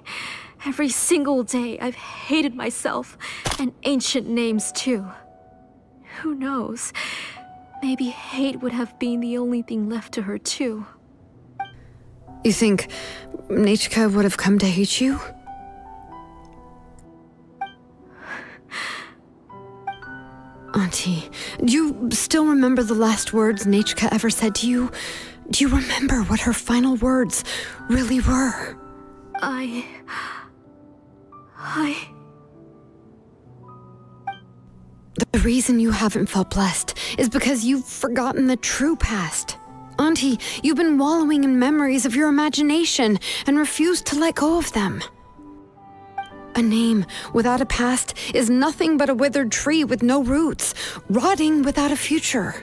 every single day, I've hated myself, and ancient names too. Who knows? Maybe hate would have been the only thing left to her too. You think Nechka would have come to hate you? Auntie, do you still remember the last words Nechka ever said to you? Do you remember what her final words really were? The reason you haven't felt blessed is because you've forgotten the true past. Auntie, you've been wallowing in memories of your imagination and refused to let go of them. A name without a past is nothing but a withered tree with no roots, rotting without a future.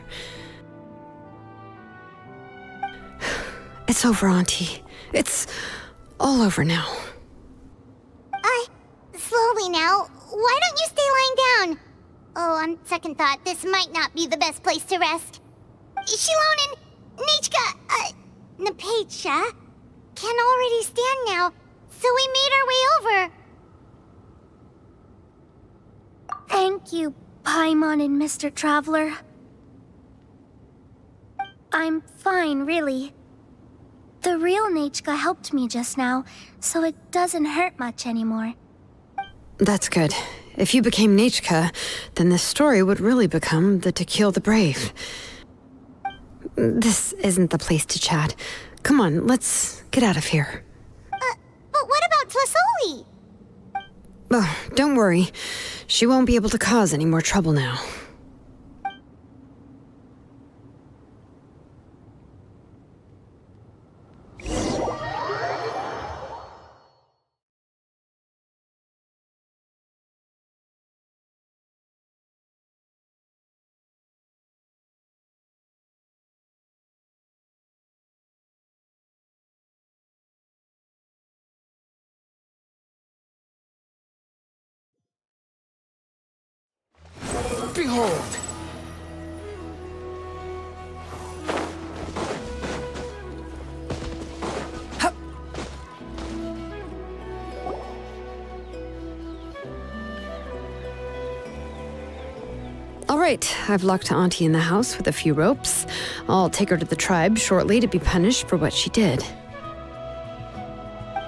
It's over, Auntie. It's all over now. Slowly now. Why don't you stay lying down? Oh, on second thought, this might not be the best place to rest. Xilonen, Nechka, Napecha can already stand now, so we made our way over. Thank you, Paimon and Mr. Traveler. I'm fine, really. The real Nechka helped me just now, so it doesn't hurt much anymore. That's good. If you became Nechka, then this story would really become the To Kill the Brave. This isn't the place to chat. Come on, let's get out of here. But what about Tlasoli? Oh, don't worry. She won't be able to cause any more trouble now. Behold! right, I've locked Auntie in the house with a few ropes. I'll take her to the tribe shortly to be punished for what she did.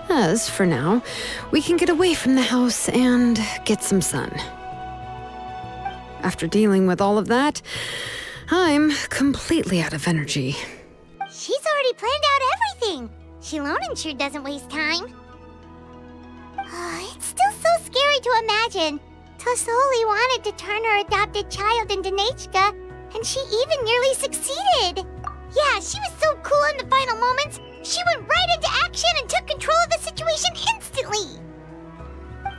As for now, we can get away from the house and get some sun. After dealing with all of that, I'm completely out of energy. She's already planned out everything. Xilonen sure doesn't waste time. It's still so scary to imagine. Tlasoli wanted to turn her adopted child into Nechka, and she even nearly succeeded. Yeah, she was so cool in the final moments. She went right into action and took control of the situation instantly.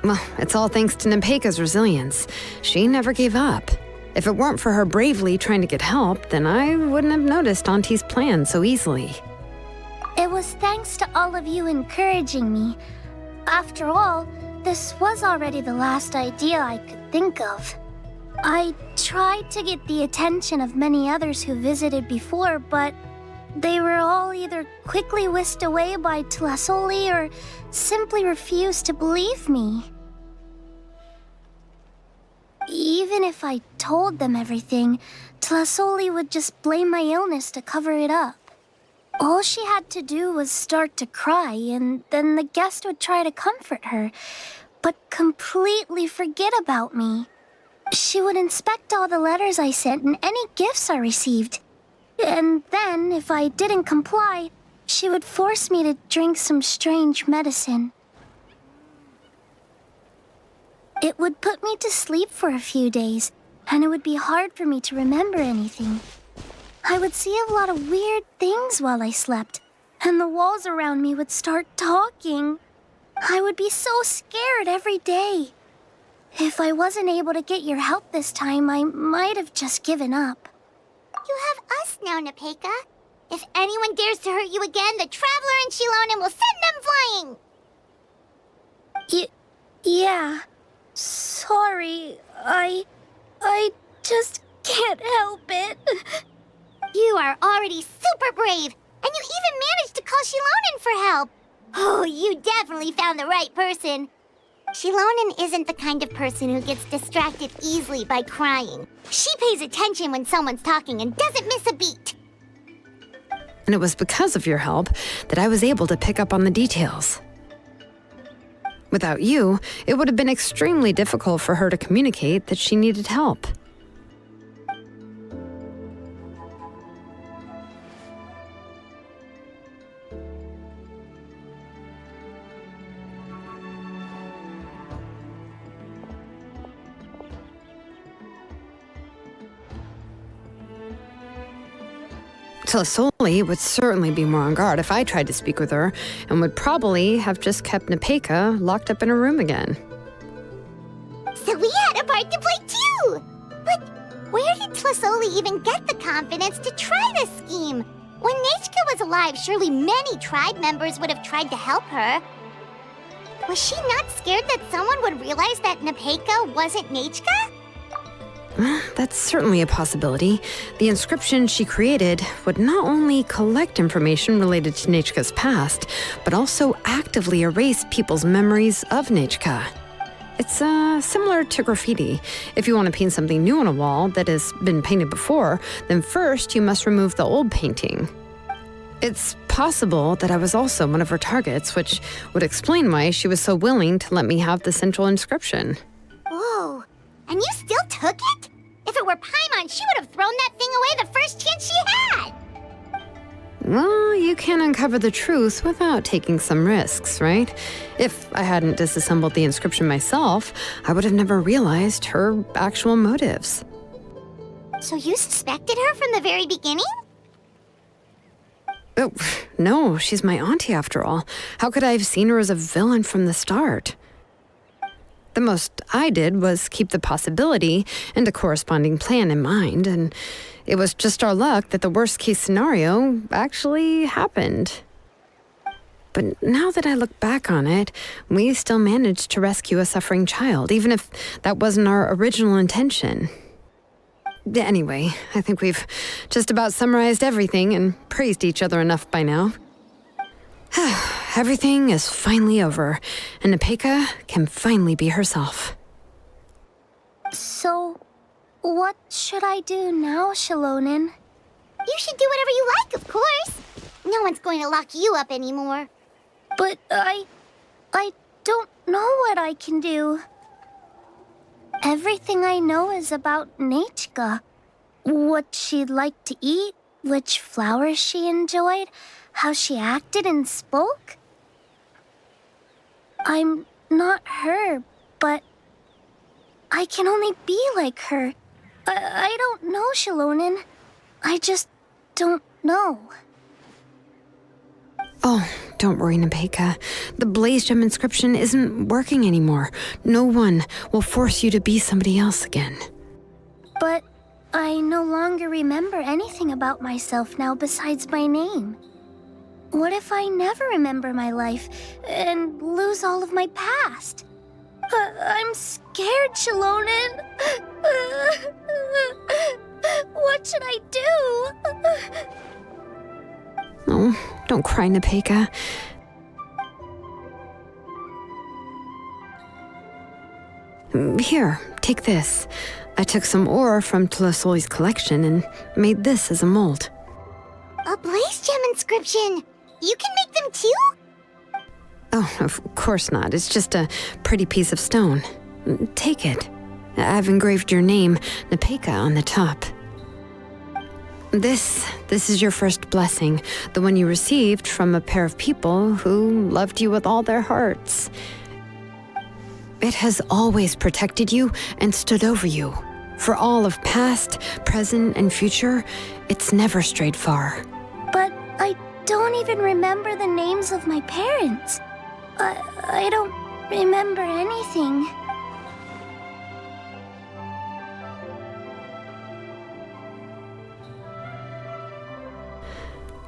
Well, it's all thanks to Nepeka's resilience. She never gave up. If it weren't for her bravely trying to get help, then I wouldn't have noticed Auntie's plan so easily. It was thanks to all of you encouraging me. After all, this was already the last idea I could think of. I tried to get the attention of many others who visited before, but they were all either quickly whisked away by Tlasoli or simply refused to believe me. Even if I told them everything, Tlasoli would just blame my illness to cover it up. All she had to do was start to cry, and then the guest would try to comfort her, but completely forget about me. She would inspect all the letters I sent and any gifts I received. And then, if I didn't comply, she would force me to drink some strange medicine. It would put me to sleep for a few days, and it would be hard for me to remember anything. I would see a lot of weird things while I slept, and the walls around me would start talking. I would be so scared every day. If I wasn't able to get your help this time, I might have just given up. You have us now, Nepeka. If anyone dares to hurt you again, the Traveler and Xilonen will send them flying! Yeah. Sorry, I just can't help it. You are already super brave, and you even managed to call Xilonen for help. Oh, you definitely found the right person. Xilonen isn't the kind of person who gets distracted easily by crying. She pays attention when someone's talking and doesn't miss a beat. And it was because of your help that I was able to pick up on the details. Without you, it would have been extremely difficult for her to communicate that she needed help. Tlasoli would certainly be more on guard if I tried to speak with her, and would probably have just kept Nepeka locked up in her room again. So we had a part to play too! But where did Tlasoli even get the confidence to try this scheme? When Nechka was alive, surely many tribe members would have tried to help her. Was she not scared that someone would realize that Nepeka wasn't Nechka? That's certainly a possibility. The inscription she created would not only collect information related to Nechka's past, but also actively erase people's memories of Nechka. It's similar to graffiti. If you want to paint something new on a wall that has been painted before, then first you must remove the old painting. It's possible that I was also one of her targets, which would explain why she was so willing to let me have the central inscription. Whoa, and you still took it? If it were Paimon, she would have thrown that thing away the first chance she had! Well, you can uncover the truth without taking some risks, right? If I hadn't disassembled the inscription myself, I would have never realized her actual motives. So you suspected her from the very beginning? Oh, no, she's my auntie after all. How could I have seen her as a villain from the start? The most I did was keep the possibility and a corresponding plan in mind, and it was just our luck that the worst-case scenario actually happened. But now that I look back on it, we still managed to rescue a suffering child, even if that wasn't our original intention. Anyway, I think we've just about summarized everything and praised each other enough by now. Everything is finally over, and Nepeka can finally be herself. So, What should I do now, Xilonen? You should do whatever you like, of course. No one's going to lock you up anymore. But I don't know what I can do. Everything I know is about Natchka. What she'd like to eat, which flowers she enjoyed, how she acted and spoke. I'm not her, but I can only be like her. I don't know, Xilonen. I just don't know. Oh, don't worry, Nepeka. The Blaze Gem inscription isn't working anymore. No one will force you to be somebody else again. But I no longer remember anything about myself now besides my name. What if I never remember my life and lose all of my past? I'm scared, Xilonen. What should I do? Oh, don't cry, Nepeka. Here, take this. I took some ore from Tlasoli's collection and made this as a mold. A Blaze Gem inscription! You can make them too? Oh, of course not. It's just a pretty piece of stone. Take it. I've engraved your name, Nepeka, on the top. This is your first blessing, the one you received from a pair of people who loved you with all their hearts. It has always protected you and stood over you. For all of past, present, and future, it's never strayed far. But I don't even remember the names of my parents. I don't remember anything.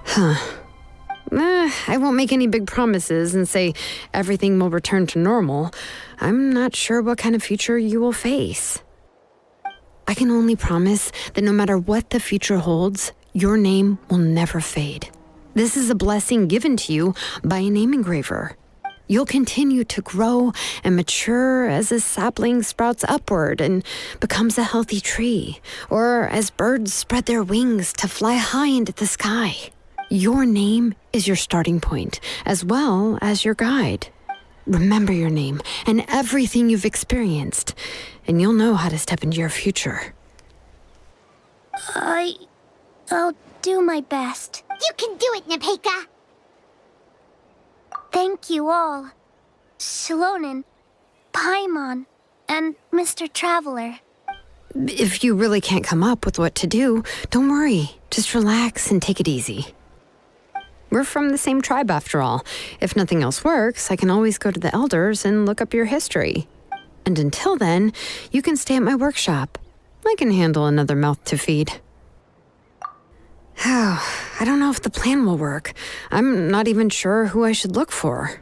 Huh. I won't make any big promises and say everything will return to normal. I'm not sure what kind of future you will face. I can only promise that no matter what the future holds, your name will never fade. This is a blessing given to you by a name engraver. You'll continue to grow and mature as a sapling sprouts upward and becomes a healthy tree, or as birds spread their wings to fly high into the sky. Your name is your starting point, as well as your guide. Remember your name and everything you've experienced, and you'll know how to step into your future. I'll do my best. You can do it, Nepeka! Thank you all. Xilonen, Paimon, and Mr. Traveler. If you really can't come up with what to do, don't worry. Just relax and take it easy. We're from the same tribe after all. If nothing else works, I can always go to the elders and look up your history. And until then, you can stay at my workshop. I can handle another mouth to feed. I don't know if the plan will work. I'm not even sure who I should look for.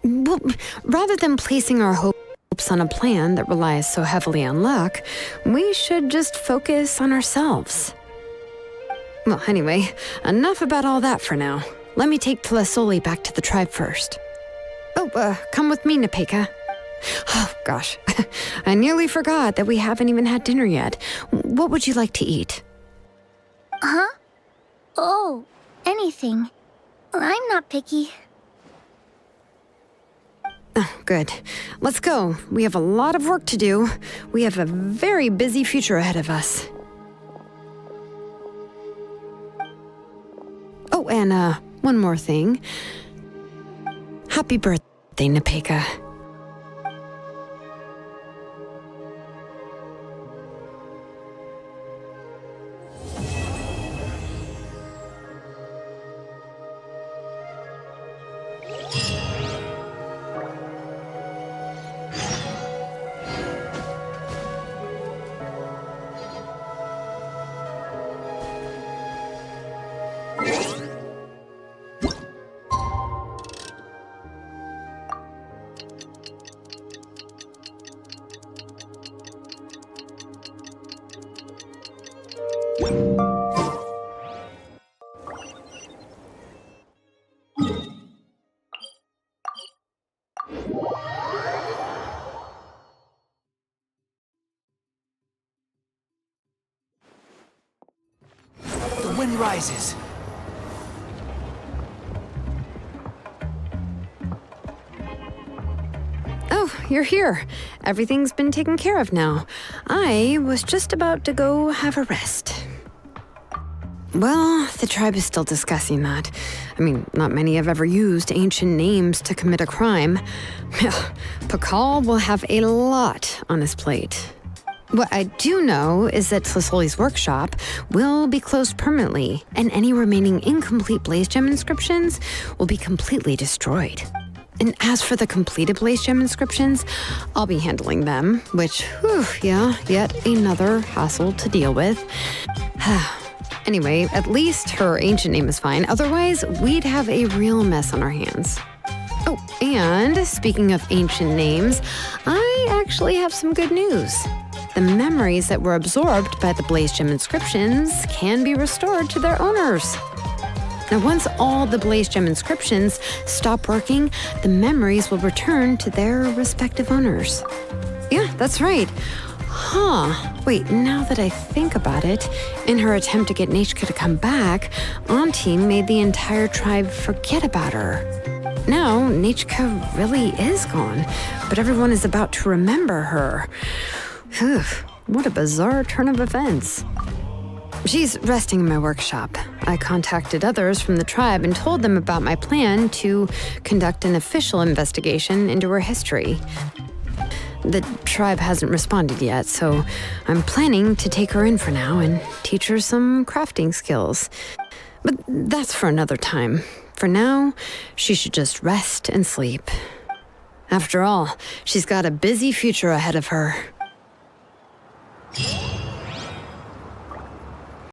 Well, rather than placing our hopes on a plan that relies so heavily on luck, we should just focus on ourselves. Well, anyway, enough about all that for now. Let me take Tlasoli back to the tribe first. Oh, come with me, Nepeka. Oh, gosh. I nearly forgot that we haven't even had dinner yet. What would you like to eat? Huh? Oh, anything. I'm not picky. Oh, good. Let's go. We have a lot of work to do. We have a very busy future ahead of us. Oh, and one more thing. Happy birthday, Nepeka. wind rises. Oh, you're here. Everything's been taken care of now. I was just about to go have a rest. Well, the tribe is still discussing that. I mean, not many have ever used ancient names to commit a crime. Pakal will have a lot on his plate. What I do know is that Tlisoli's workshop will be closed permanently, and any remaining incomplete Blaze Gem inscriptions will be completely destroyed. And as for the completed Blaze Gem inscriptions, I'll be handling them, which, yet another hassle to deal with. Anyway, at least her ancient name is fine. Otherwise, we'd have a real mess on our hands. Oh, and speaking of ancient names, I actually have some good news. The memories that were absorbed by the Blaze Gem inscriptions can be restored to their owners. Now, once all the Blaze Gem inscriptions stop working, the memories will return to their respective owners. Yeah, that's right. Wait, now that I think about it, in her attempt to get Nechka to come back, Auntie made the entire tribe forget about her. Now, Nechka really is gone, but everyone is about to remember her. What a bizarre turn of events. She's resting in my workshop. I contacted others from the tribe and told them about my plan to conduct an official investigation into her history. The tribe hasn't responded yet, so I'm planning to take her in for now and teach her some crafting skills. But that's for another time. For now, she should just rest and sleep. After all, she's got a busy future ahead of her.